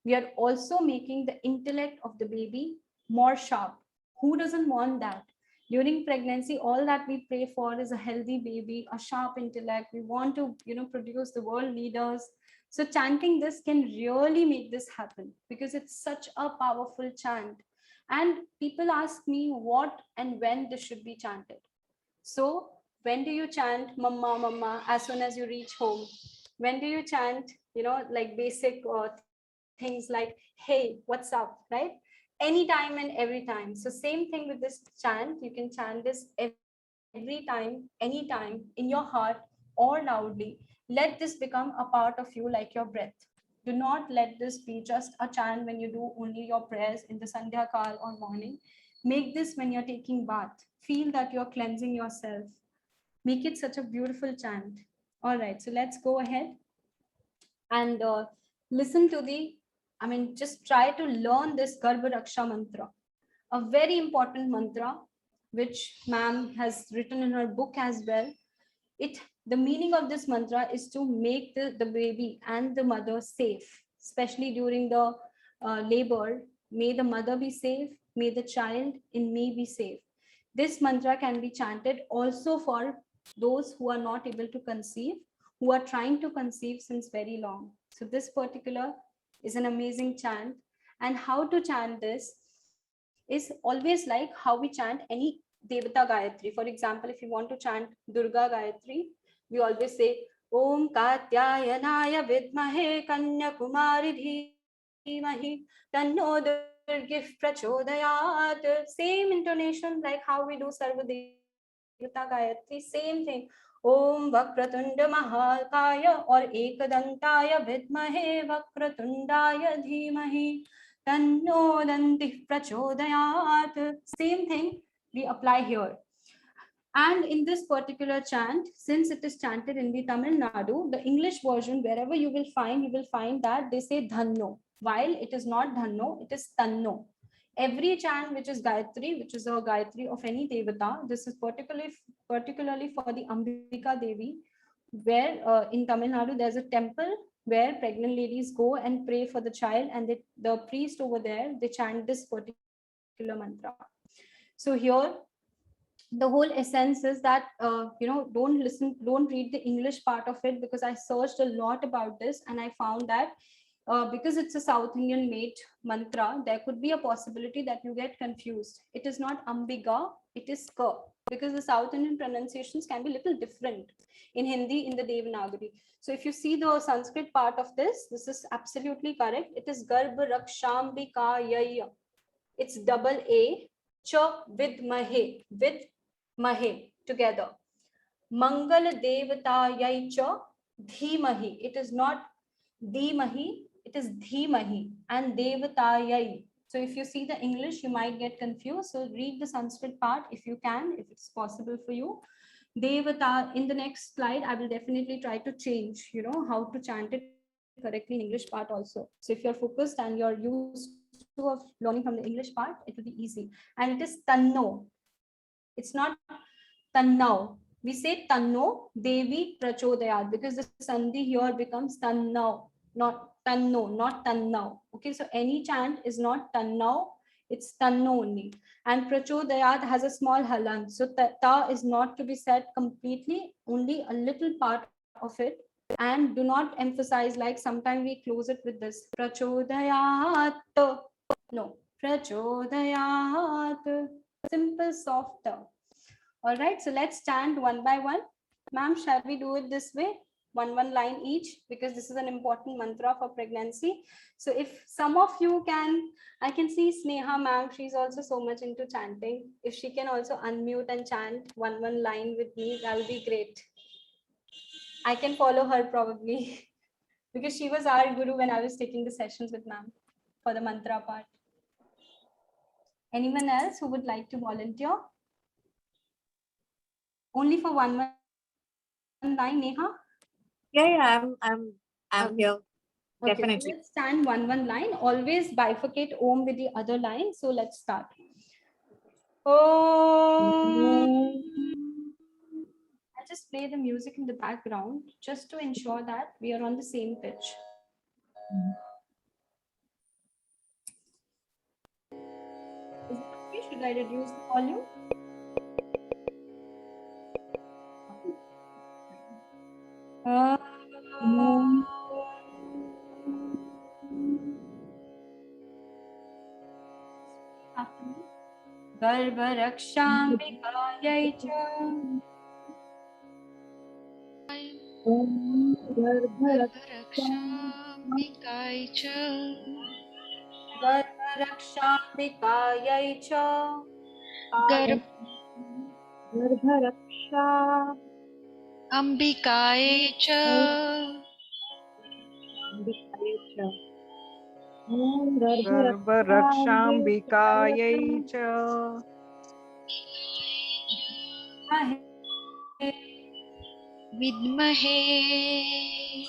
We are also making the intellect of the baby more sharp. Who doesn't want that? During pregnancy, all that we pray for is a healthy baby, a sharp intellect. We want to produce the world leaders. So chanting this can really make this happen because it's such a powerful chant. And people ask me what and when this should be chanted. So when do you chant mama mama as soon as you reach home? When do you chant like basic things like hey what's up, right? Anytime and every time. So same thing with this chant. You can chant this every time, anytime, in your heart or loudly. Let this become a part of you like your breath. Do not let this be just a chant when you do only your prayers in the Sandhya Kal or morning. Make this when you're taking bath. Feel that you're cleansing yourself. Make it such a beautiful chant. All right, so let's go ahead and listen to just try to learn this Garbha Raksha mantra, a very important mantra, which ma'am has written in her book as well. The meaning of this mantra is to make the baby and the mother safe, especially during the labor. May the mother be safe, may the child in me be safe. This mantra can be chanted also for those who are not able to conceive, who are trying to conceive since very long. So this particular is an amazing chant. And how to chant this is always like how we chant any Devata Gayatri. For example, if you want to chant Durga Gayatri, we always say Om Katyayanaya Vidmahe Kanya Kumari Dhimahi Tanno Durgif Prachodayat. Same intonation like how we do Sarva Devata Gayatri, same thing. Om Vakratunda Mahalkaya or Ekadantaya Vidmahe Vakratundaya Dhimahi Tanno Dantih Prachodayat. Same thing we apply here. And in this particular chant, since it is chanted in the Tamil Nadu, the English version, wherever you will find that they say Dhanno. While it is not Dhanno, it is Tanno. Every chant which is Gayatri, which is a Gayatri of any Devata, this is particularly for the Ambika Devi, where in Tamil Nadu, there's a temple where pregnant ladies go and pray for the child, and the priest over there, they chant this particular mantra. So here, the whole essence is that don't read the English part of it, because I searched a lot about this and I found that because it's a South Indian made mantra, there could be a possibility that you get confused. It is not Ambiga, it is Ka, because the South Indian pronunciations can be a little different in Hindi, in the Devanagari. So if you see the Sanskrit part of this is absolutely correct. It is Garbha Rakshambikayaya. It's double A, cha with mahe together. Mangal Devatayai cha dhimahi. It is not dhimahi, it is dhimahi and Devatayai. So if you see the English, you might get confused. So read the Sanskrit part if you can, if it's possible for you. Devata, in the next slide, I will definitely try to change, how to chant it correctly in English part also. So if you're focused and you're used to of learning from the English part, it will be easy. And it is Tanno. It's not Tannau. We say Tanno Devi Prachodayat because the Sandhi here becomes Tannau, not Tanno, not Tannau. Okay, so any chant is not Tannau, it's Tanno only. And Prachodayat has a small halant. So ta is not to be said completely, only a little part of it. And do not emphasize like sometimes we close it with this Prachodayat. No, Prachodayat. Simple, soft ta. All right, so let's chant one by one. Ma'am, shall we do it this way? One line each, because this is an important mantra for pregnancy. So if some of you can, I can see Sneha ma'am, she's also so much into chanting. If she can also unmute and chant one line with me, that will be great. I can follow her probably because she was our guru when I was taking the sessions with ma'am for the mantra part. Anyone else who would like to volunteer? Only for one line, Neha? Yeah, I'm Okay. here. Okay, Definitely. so let's stand one line. Always bifurcate Om with the other line. So let's start. Om. I'll just play the music in the background just to ensure that we are on the same pitch. Is it okay? Should I reduce the volume? After me. Garbharakshambikaयै cha. Garbharakshambikaयै cha. Garbharakshambikaयै cha. Garbharaksha Ambikaयै cha. Ambikaye cha. Garbharakshambikai cha. Vidmahe.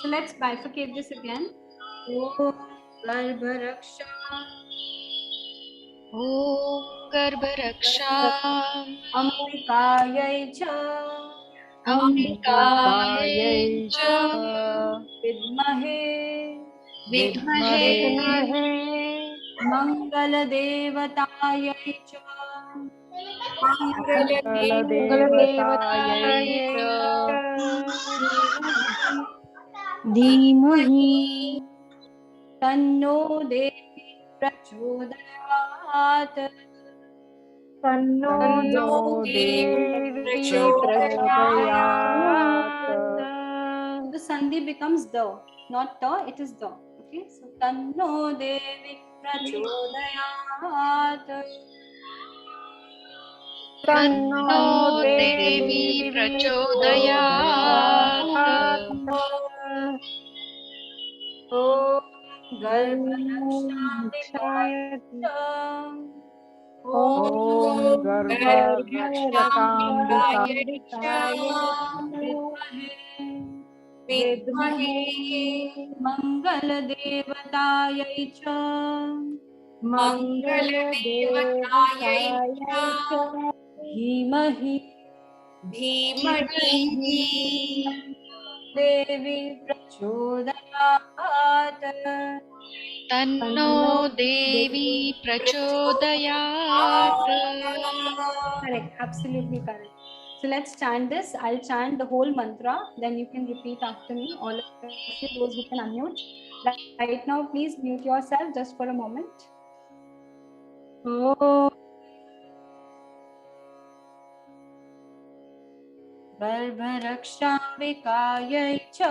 So let's bifurcate this again. Om Garbharaksha. Om Garbharaksha. Ambikayai cha. Ambikaयै cha. Vidmahe. Vidmahe. Mangaladevataye cha. Mangaladevataye cha. Dhimahi Tanno Devi Prachodayat. Tanno Devi Prachodayat. The sandhi becomes the, not ta, it is the. Okay, so Tanno Devi Prachodayat. Tanno Devi Prachodayat. Om Garbharakshambikaye cha. Om Garbharakshambikaye cha. Vidmahe Mangaladevataye cha. Mangaladevataye cha. Dhimahi Devi Prachodayat. Tanno Devi Prachodayat. Correct, absolutely correct. So let's chant this. I'll chant the whole mantra, then you can repeat after me. All of you, those who can unmute. Right now, please mute yourself just for a moment. Oh. Garbharakshambikaye cha.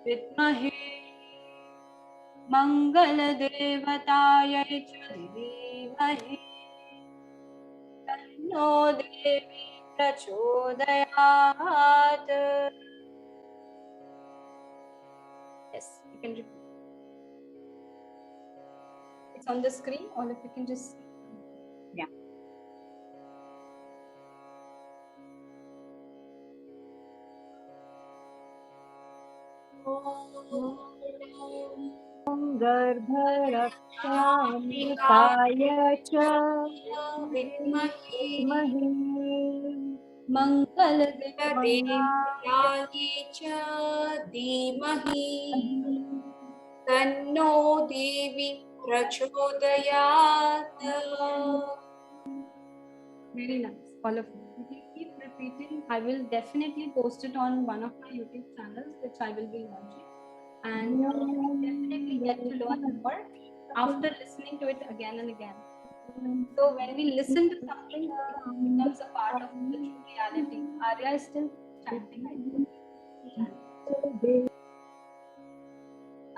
Vidmahe Mangaladevataye cha. Dhimahi Tanno Devi Prachodayat. Yes, you can repeat. It's on the screen. All of you can just see. Yeah. Om Garbharakshambikaye cha. Vidmahi मंगल देवयाये च धीमहि तन्नो देवी प्रचोदयात्. Very nice, all of you. You can keep repeating. I will definitely post it on one of my YouTube channels, which I will be launching. And you definitely get to learn more after listening to it again and again. So when we listen to something, it becomes a part of the true reality. Arya is still chanting.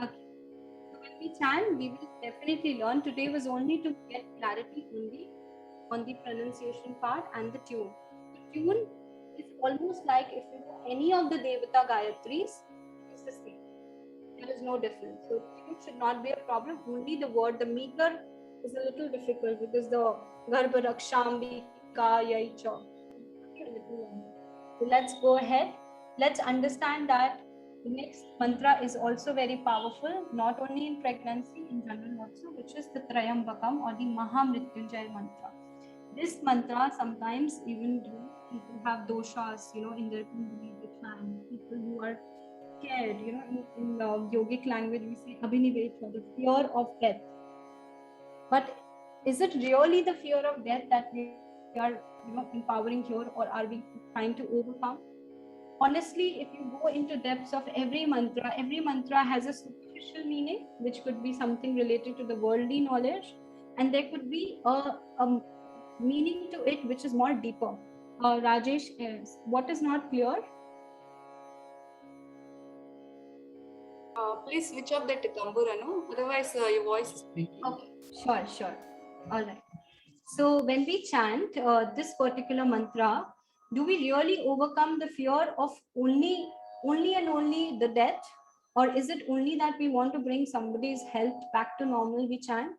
Okay. So when we chant, we will definitely learn. Today was only to get clarity only on the pronunciation part and the tune. The tune is almost like if you know any of the Devata Gayatris, it's the same. There is no difference. So tune should not be a problem. Only the word, the meter is a little difficult because the Garbha Rakshambika Yaicha. So let's go ahead. Let's understand that the next mantra is also very powerful, not only in pregnancy, in general also, which is the Trayambakam or the Mahamrityunjay mantra. This mantra sometimes even people have doshas, in their kundali, they chant. People who are scared, in yogic language we say abhinivecha, the fear of death. But is it really the fear of death that we are, empowering here, or are we trying to overcome? Honestly, if you go into depths of every mantra has a superficial meaning, which could be something related to the worldly knowledge, and there could be a meaning to it which is more deeper. Rajesh, what is not clear? Please switch off that tambura, no? Otherwise, your voice is breaking. Okay, sure. All right. So when we chant this particular mantra, do we really overcome the fear of only and only the death? Or is it only that we want to bring somebody's health back to normal, we chant?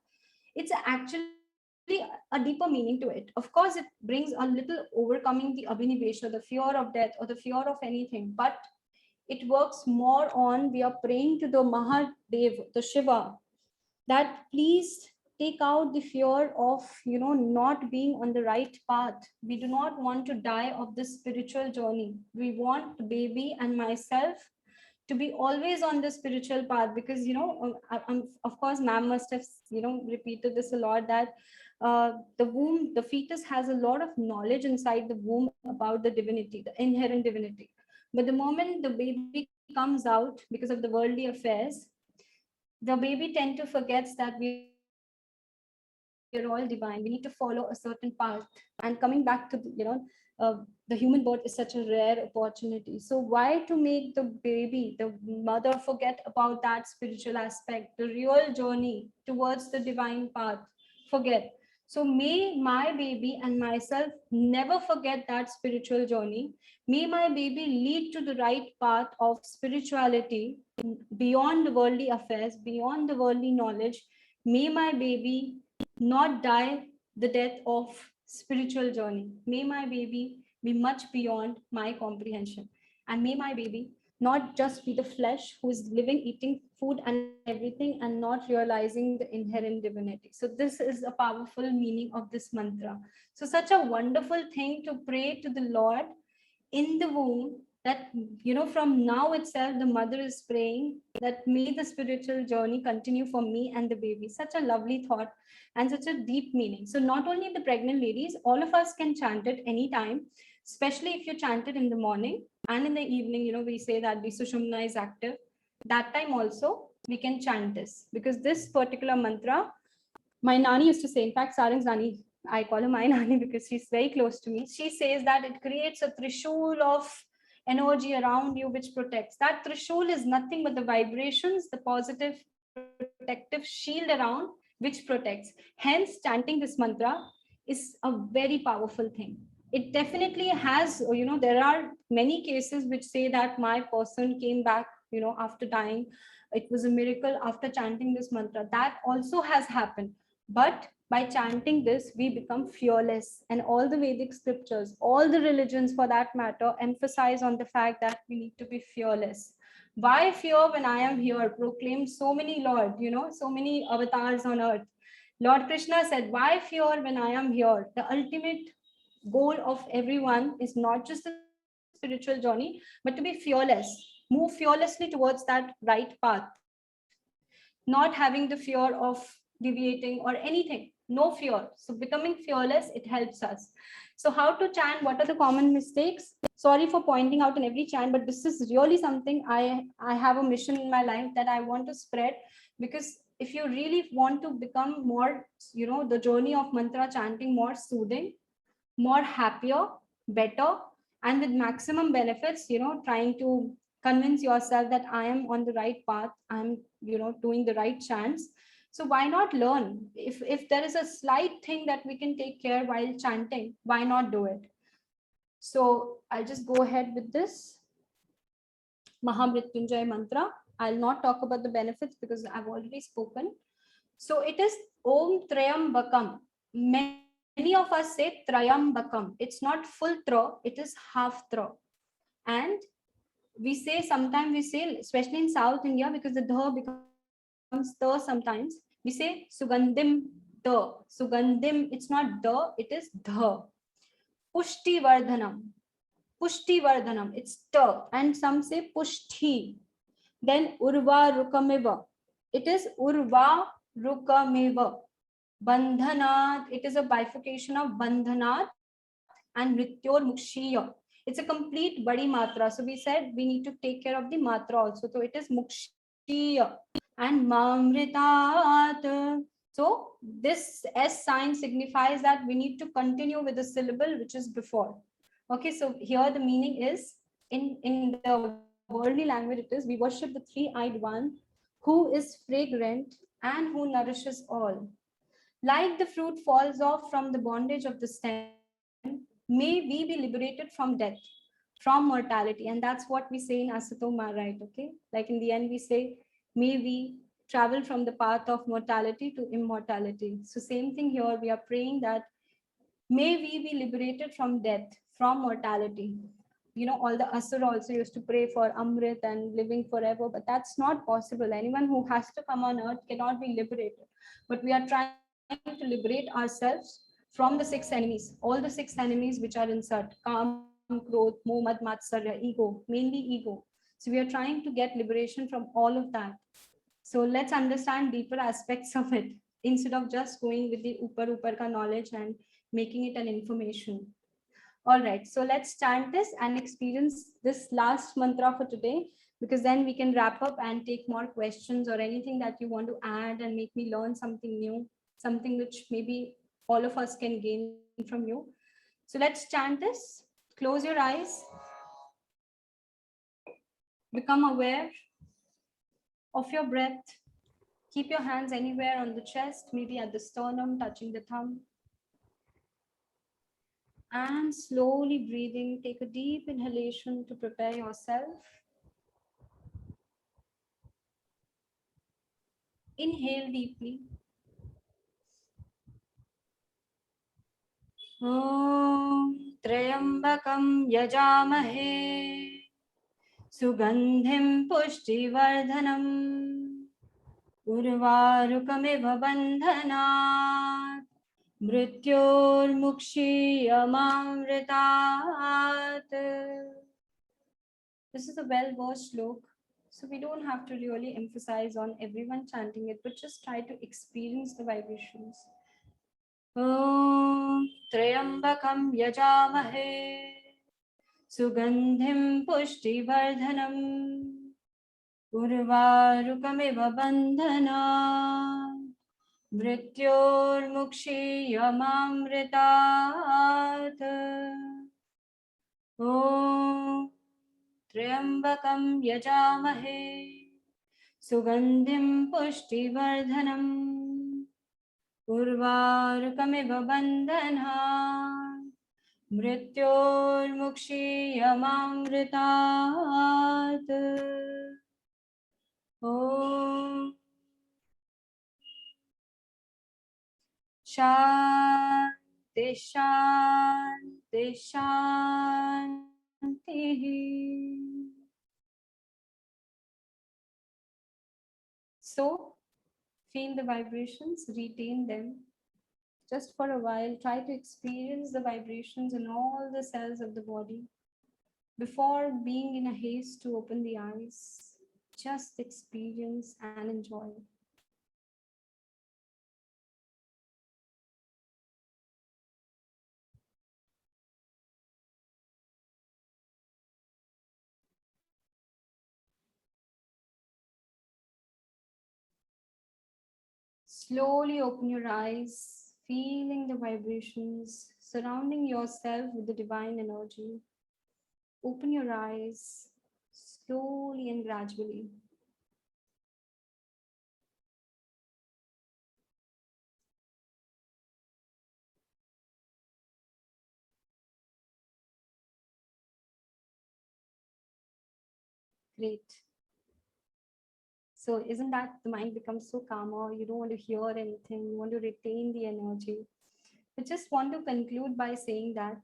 It's actually a deeper meaning to it. Of course, it brings a little overcoming the abhinivesha, the fear of death or the fear of anything, but it works more on, we are praying to the Mahadev, the Shiva, that please take out the fear of not being on the right path. We do not want to die of this spiritual journey. We want baby and myself to be always on the spiritual path, because of course ma'am must have repeated this a lot, that the womb, the fetus has a lot of knowledge inside the womb about the divinity, the inherent divinity. But the moment the baby comes out, because of the worldly affairs, the baby tend to forgets that we are all divine. We need to follow a certain path. And coming back to the human birth is such a rare opportunity. So why to make the baby, the mother, forget about that spiritual aspect, the real journey towards the divine path? Forget. So may my baby and myself never forget that spiritual journey. May my baby lead to the right path of spirituality, beyond the worldly affairs, beyond the worldly knowledge. May my baby not die the death of spiritual journey. May my baby be much beyond my comprehension. And may my baby not just be the flesh who is living, eating food and everything, and not realizing the inherent divinity. So this is a powerful meaning of this mantra. So such a wonderful thing to pray to the Lord in the womb, that from now itself the mother is praying that may the spiritual journey continue for me and the baby. Such a lovely thought and such a deep meaning. So not only the pregnant ladies, all of us can chant it anytime, especially if you chant it in the morning and in the evening. We say that the Sushumna is active, that time also we can chant this, because this particular mantra, my nani used to say, in fact Sarang's nani, I call her my nani because she's very close to me, she says that it creates a trishul of energy around you which protects. That trishul is nothing but the vibrations, the positive protective shield around which protects. Hence chanting this mantra is a very powerful thing. It definitely has, there are many cases which say that my person came back after dying. It was a miracle after chanting this mantra. That also has happened. But by chanting this, we become fearless. And all the Vedic scriptures, all the religions for that matter, emphasize on the fact that we need to be fearless. Why fear when I am here? Proclaim so many Lord, so many avatars on earth. Lord Krishna said, why fear when I am here? The ultimate goal of everyone is not just the spiritual journey, but to be fearless, move fearlessly towards that right path, not having the fear of deviating or anything, no fear. So becoming fearless, it helps us. So how to chant, what are the common mistakes? Sorry for pointing out in every chant, but this is really something I have a mission in my life that I want to spread, because if you really want to become more, the journey of mantra chanting more soothing, more happier, better, and with maximum benefits, trying to convince yourself that I am on the right path, I'm, doing the right chants. So why not learn? If there is a slight thing that we can take care while chanting, why not do it? So I'll just go ahead with this Mahamrityunjay mantra. I'll not talk about the benefits because I've already spoken. So it is Om Trayambakam. Many of us say Trayambakam. It's not full tra, it is half tra. And we say, sometimes we say, especially in South India, because the dha becomes ta sometimes, we say Sugandim ta. Sugandim, it's not da, it is dha. Pushti Vardhanam. Pushti Vardhanam, it's ta. And some say Pushti. Then Urva Rukameva. It is Urva Rukameva. Bandhanat, it is a bifurcation of Bandhanat and Mrityor Mukshiya. It's a complete badi matra. So we said we need to take care of the matra also. So it is Mukshiya and Mamritat. So this S sign signifies that we need to continue with the syllable which is before. Okay, so here the meaning is, in the worldly language, it is, we worship the three-eyed one who is fragrant and who nourishes all. Like the fruit falls off from the bondage of the stem, may we be liberated from death, from mortality. And that's what we say in Asatoma, right? Okay. Like in the end, we say, may we travel from the path of mortality to immortality. So same thing here, we are praying that may we be liberated from death, from mortality. All the Asura also used to pray for Amrit and living forever, but that's not possible. Anyone who has to come on earth cannot be liberated. But we are trying to liberate ourselves from the six enemies, all the six enemies which are inside: Kam, Krodh, Moh, Mad, Matsarya, ego, mainly ego. So we are trying to get liberation from all of that. So let's understand deeper aspects of it instead of just going with the upar ka knowledge and making it an information. All right, so let's chant this and experience this last mantra for today, because then we can wrap up and take more questions or anything that you want to add and make me learn something new, something which maybe all of us can gain from you. So let's chant this. Close your eyes. Become aware of your breath. Keep your hands anywhere on the chest, maybe at the sternum, touching the thumb. And slowly breathing, take a deep inhalation to prepare yourself. Inhale deeply. Om Trayambakam Yajamahe Sugandhim Pushtivardhanam Urvarukamiva Bandhanat Mrityormukshiyamamritat. This is a well-versed slok, so we don't have to really emphasize on everyone chanting it, but just try to experience the vibrations. Om Trayambakam Yajamahe Sugandhim Pushtivardhanam Urvarukamiva Bandhanat Mrityormukshiyamamritat. Om Trayambakam Yajamahe Sugandhim Pushtivardhanam Urvarukamiva Bandhanat Mrityormukshiyamamritat. Om Shanti Shanti Shanti. So feel the vibrations, retain them. just for a while, try to experience the vibrations in all the cells of the body. Before being in a haste to open the eyes, just experience and enjoy. Slowly open your eyes, feeling the vibrations, surrounding yourself with the divine energy. Open your eyes slowly and gradually. Great. So isn't that the mind becomes so calmer? You don't want to hear anything. You want to retain the energy. I just want to conclude by saying that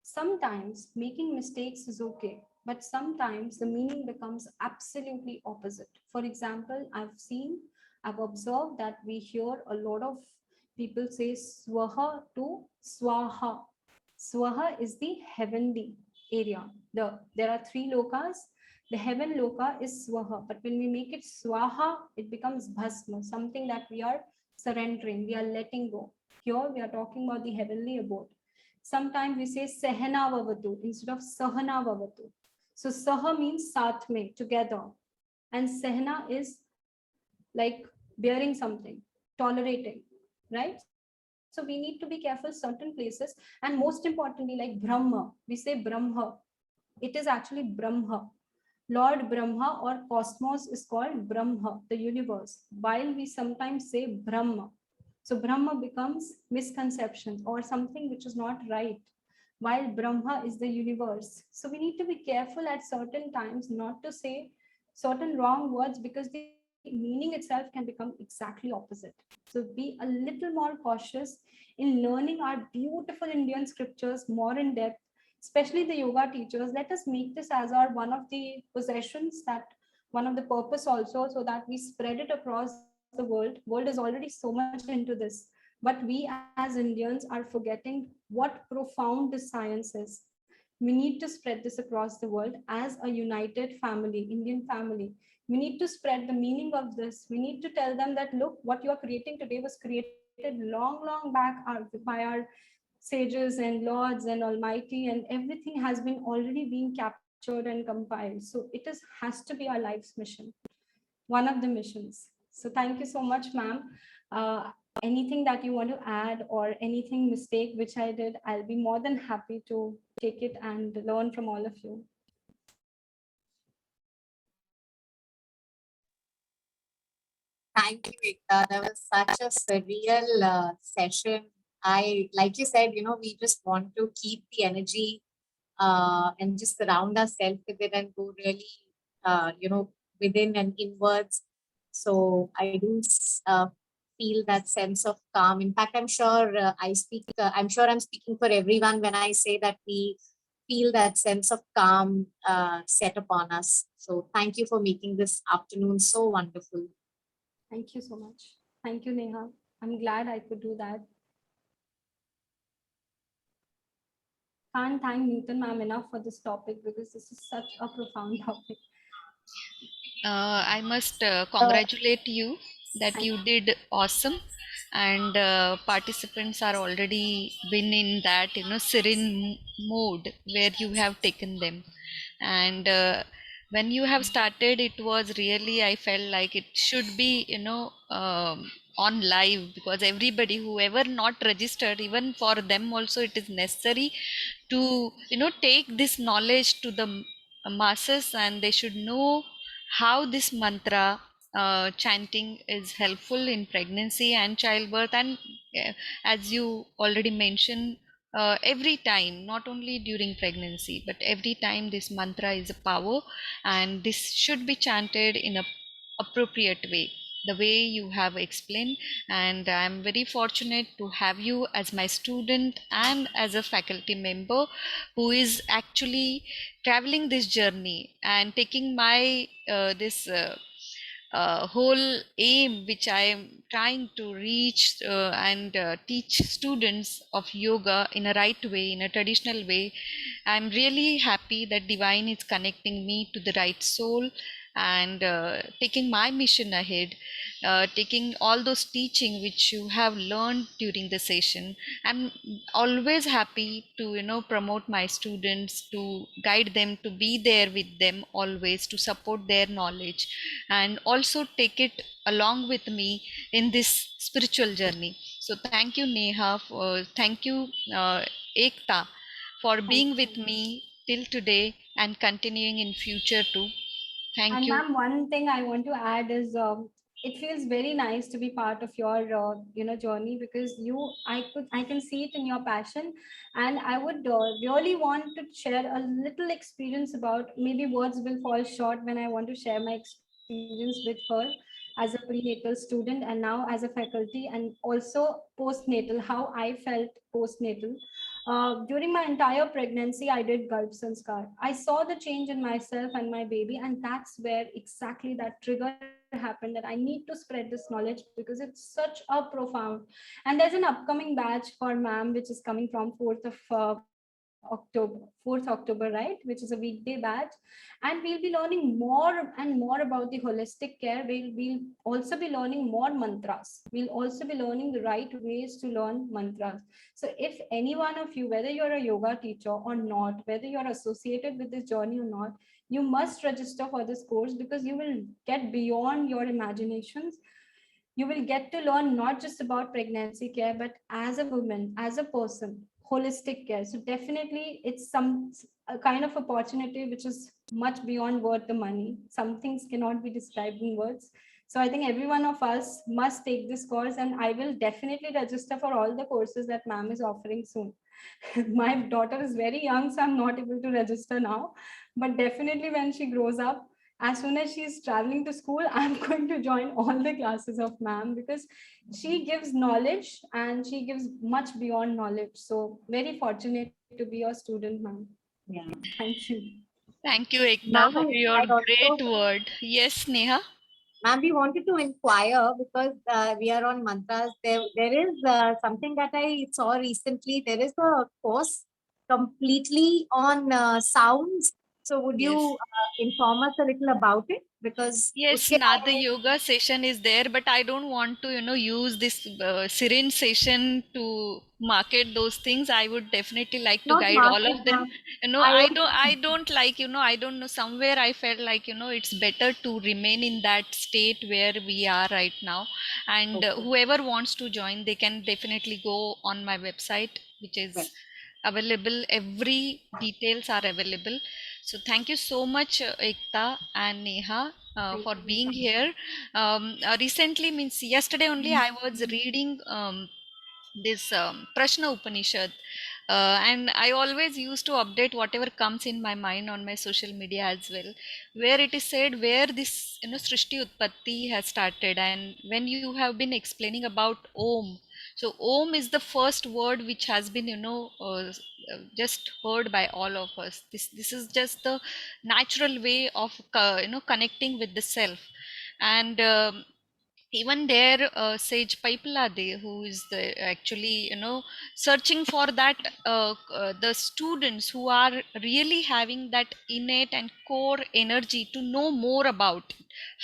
sometimes making mistakes is okay, but sometimes the meaning becomes absolutely opposite. For example, I've observed that we hear a lot of people say swaha to swaha. Swaha is the heavenly area. There are three lokas. The heaven loka is swaha, but when we make it swaha, it becomes bhasma, something that we are surrendering, we are letting go. Here we are talking about the heavenly abode. Sometimes we say sehana vavatu instead of sahana vavatu. So saha means saath mein, together. And sehna is like bearing something, tolerating, right? So we need to be careful certain places. And most importantly, like Brahma, we say Brahma. It is actually Brahma. Lord Brahma or cosmos is called Brahma, the universe, while we sometimes say Brahma. So Brahma becomes misconception or something which is not right, while Brahma is the universe. So we need to be careful at certain times not to say certain wrong words because the meaning itself can become exactly opposite. So be a little more cautious in learning our beautiful Indian scriptures more in depth, especially the yoga teachers. Let us make this as our one of the possessions, that one of the purpose also, so that we spread it across the world is already so much into this, but we as Indians are forgetting what profound this science is. We need to spread this across the world as a united family, Indian family. We need to spread the meaning of this. We need to tell them that look, what you are creating today was created long back by our sages and lords and almighty, and everything has been already being captured and compiled. So it is has to be our life's mission, one of the missions. So thank you so much, ma'am. Anything that you want to add or anything mistake which I did, I'll be more than happy to take it and learn from all of you. Thank you, Ekta. That was such a surreal session. Like you said, we just want to keep the energy and just surround ourselves with it and go really, within and inwards. So I do feel that sense of calm. In fact, I'm sure I'm sure I'm speaking for everyone when I say that we feel that sense of calm set upon us. So thank you for making this afternoon so wonderful. Thank you so much. Thank you, Neha. I'm glad I could do that. Can't thank Newton ma'am enough for this topic because this is such a profound topic. I must congratulate you that you did awesome, and participants are already been in that serene mode where you have taken them, and when you have started, it was really, I felt like it should be on live, because everybody whoever not registered, even for them also it is necessary to take this knowledge to the masses, and they should know how this mantra chanting is helpful in pregnancy and childbirth, and as you already mentioned, every time, not only during pregnancy but every time, this mantra is a power, and this should be chanted in a appropriate way, the way you have explained. And I'm very fortunate to have you as my student and as a faculty member who is actually traveling this journey and taking my this whole aim which I am trying to reach and teach students of yoga in a right way, in a traditional way. I'm really happy that Divine is connecting me to the right soul and taking my mission ahead, taking all those teaching which you have learned during the session. I'm always happy to promote my students, to guide them, to be there with them always, to support their knowledge, and also take it along with me in this spiritual journey. So thank you, Neha, thank you, Ekta, for being with me till today and continuing in future too. Thank And you. ma'am, one thing I want to add is it feels very nice to be part of your journey, because I can see it in your passion, and I would really want to share a little experience about, maybe words will fall short when I want to share my experience with her as a prenatal student and now as a faculty, and also postnatal, how I felt postnatal. During my entire pregnancy, I did Garb Sanskar. I saw the change in myself and my baby, and that's where exactly that trigger happened, that I need to spread this knowledge because it's such a profound. And there's an upcoming batch for MAM, which is coming from 4th October, right? Which is a weekday batch. And we'll be learning more and more about the holistic care. We'll also be learning more mantras. We'll also be learning the right ways to learn mantras. So if any one of you, whether you're a yoga teacher or not, whether you're associated with this journey or not, you must register for this course, because you will get beyond your imaginations. You will get to learn not just about pregnancy care, but as a woman, as a person, holistic care. So definitely it's some a kind of opportunity which is much beyond worth the money. Some things cannot be described in words. So I think every one of us must take this course, and I will definitely register for all the courses that ma'am is offering soon. My daughter is very young, so I'm not able to register now, but definitely when she grows up, as soon as she's traveling to school, I'm going to join all the classes of ma'am, because she gives knowledge and she gives much beyond knowledge. So very fortunate to be your student, ma'am. Yeah. Thank you. Thank you, Ekta, Ma'am, for your I great also, word. Yes, Neha. ma'am, we wanted to inquire because we are on mantras. There is something that I saw recently. There is a course completely on sounds. So would Yes. you inform us a little about it? Because Yes, uske Nada baare yoga session is there, but I don't want to, use this syringe session to market those things. I would definitely like to not guide all market, of them. ma'am. I I don't like, I don't know, somewhere I felt like, it's better to remain in that state where we are right now. And okay. whoever wants to join, they can definitely go on my website, which Well, is available. Every details are available. So thank you so much, Ekta and Neha, Thank for you. being here. Recently, means yesterday only, I was reading this Prashna Upanishad, and I always used to update whatever comes in my mind on my social media as well, where it is said where this Srishti Utpatti has started, and when you have been explaining about Om. So Om is the first word which has been just heard by all of us. This is just the natural way of connecting with the self. And even there, Sage Paipalade, who is the actually searching for that, the students who are really having that innate and core energy to know more about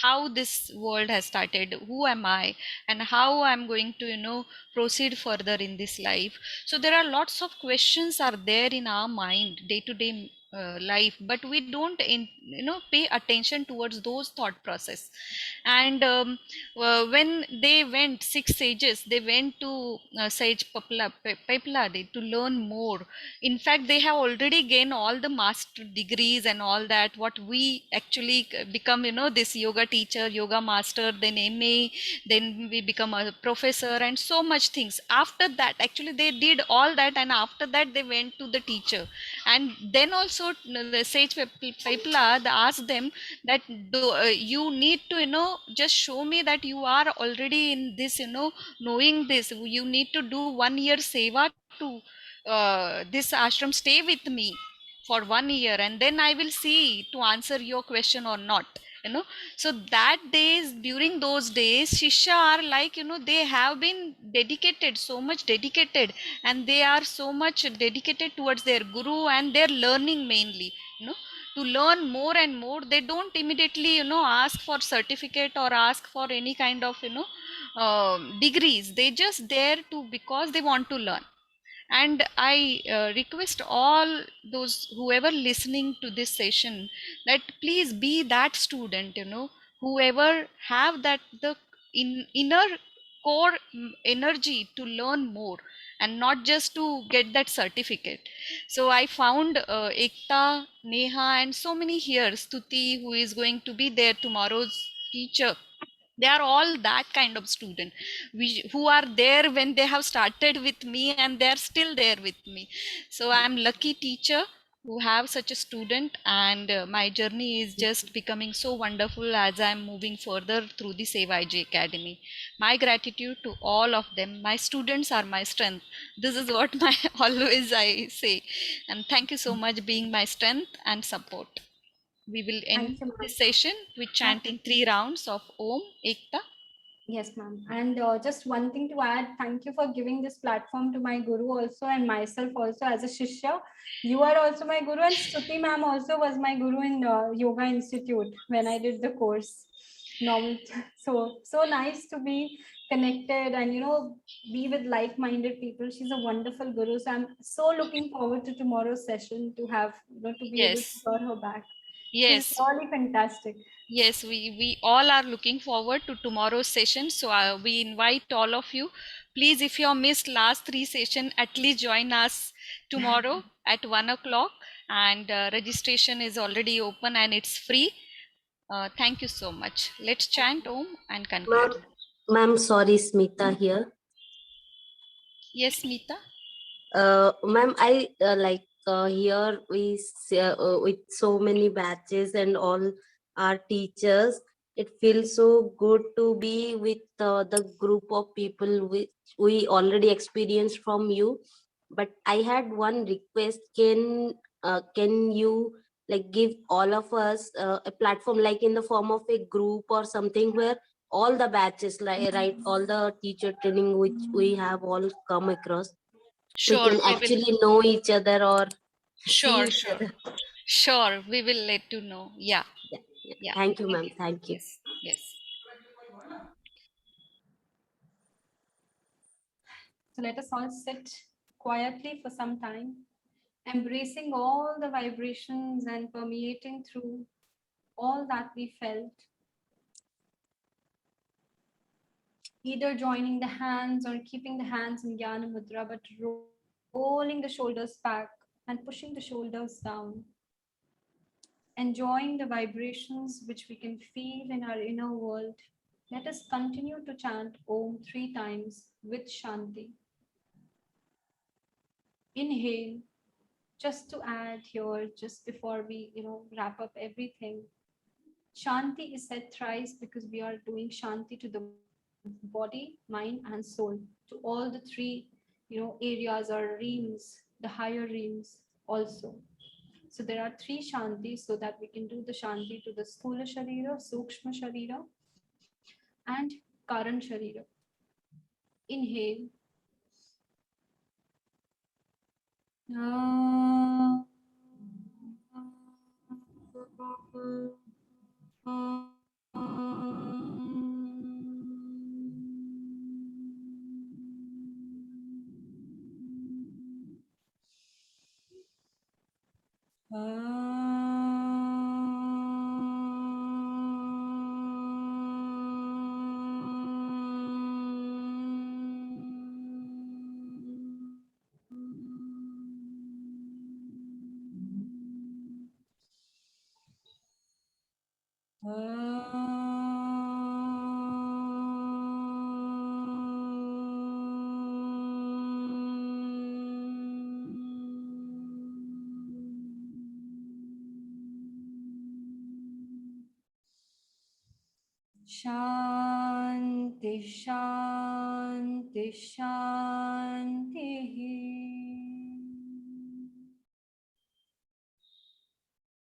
how this world has started, who am I, and how I'm going to proceed further in this life. So there are lots of questions are there in our mind day to day life, but we don't pay attention towards those thought process. And when they went, six sages, they went to Sage Paipalade to learn more. In fact, they have already gained all the master degrees and all that, what we actually become, this yoga teacher, yoga master, then MA, then we become a professor and so much things. After that, actually they did all that, and after that they went to the teacher. And then also the Sage Paipalade asked them that you need to just show me that you are already in this, knowing this. You need to do 1 year seva to this ashram. Stay with me for 1 year, and then I will see to answer your question or not. you know. So that days, during those days, shishya are like, you know, they have been dedicated, so much dedicated, and they are so much dedicated towards their guru and their learning mainly, you know, to learn more and more. They don't immediately, you know, ask for certificate or ask for any kind of, you know, degrees. They just there to, because they want to learn. And I request all those whoever listening to this session that please be that student, you know, whoever have that the inner core energy to learn more and not just to get that certificate. So I found Ekta, Neha, and so many here, Stuti, who is going to be there tomorrow's teacher. They are all that kind of student who are there when they have started with me, and they are still there with me. So I am lucky teacher who have such a student, and my journey is just becoming so wonderful as I am moving further through the Save IG Academy. My gratitude to all of them. My students are my strength. This is what my always I say. And thank you so much being my strength and support. We will end Thank you, ma'am. this session with chanting 3 rounds of Om Ekta. Yes, ma'am. And just one thing to add, thank you for giving this platform to my guru also and myself also as a shishya. You are also my guru, and Stuti ma'am also was my guru in Yoga Institute when I did the course. Normal. So nice to be connected and, you know, be with like-minded people. She's a wonderful guru. So I'm so looking forward to tomorrow's session to have, you know, to be able to Yes, hear her back. She's yes, really fantastic. yes. We all are looking forward to tomorrow's session. So we invite all of you. Please, if you have missed last 3 session, at least join us tomorrow at 1 o'clock. And registration is already open and it's free. Thank you so much. Let's chant Om and conclude. Ma'am, sorry, Smita here. Yes, Meeta. Ma'am, I here with so many batches and all our teachers. It feels so good to be with the group of people which we already experienced from you. But I had one request. Can you like give all of us a platform, like in the form of a group or something, where all the batches, like right, all the teacher training which we have all come across, we Sure, can we will. actually know each other or see Sure, each sure. other. Sure, we will let you know. Yeah, Yeah, yeah. yeah. Thank you, ma'am. Thank you. Yes, yes. So let us all sit quietly for some time, embracing all the vibrations and permeating through all that we felt. Either joining the hands or keeping the hands in Jnana Mudra, but rolling the shoulders back and pushing the shoulders down. Enjoying the vibrations which we can feel in our inner world. Let us continue to chant Om 3 times with Shanti. Inhale, just to add here, just before we, wrap up everything. Shanti is said thrice because we are doing Shanti to the body, mind, and soul, to all the 3, areas or realms, the higher realms also. So there are 3 Shantis so that we can do the Shanti to the Sthula Sharira, Sukshma Sharira, and Karan Sharira. Inhale. Shanti, Shanti, Shanti.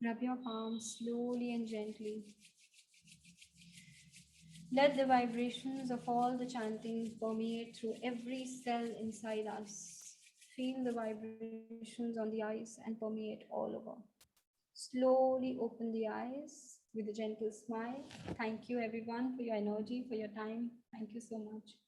Rub your palms slowly and gently. Let the vibrations of all the chanting permeate through every cell inside us. Feel the vibrations on the eyes and permeate all over. Slowly open the eyes with a gentle smile. Thank you, everyone, for your energy, for your time. Thank you so much.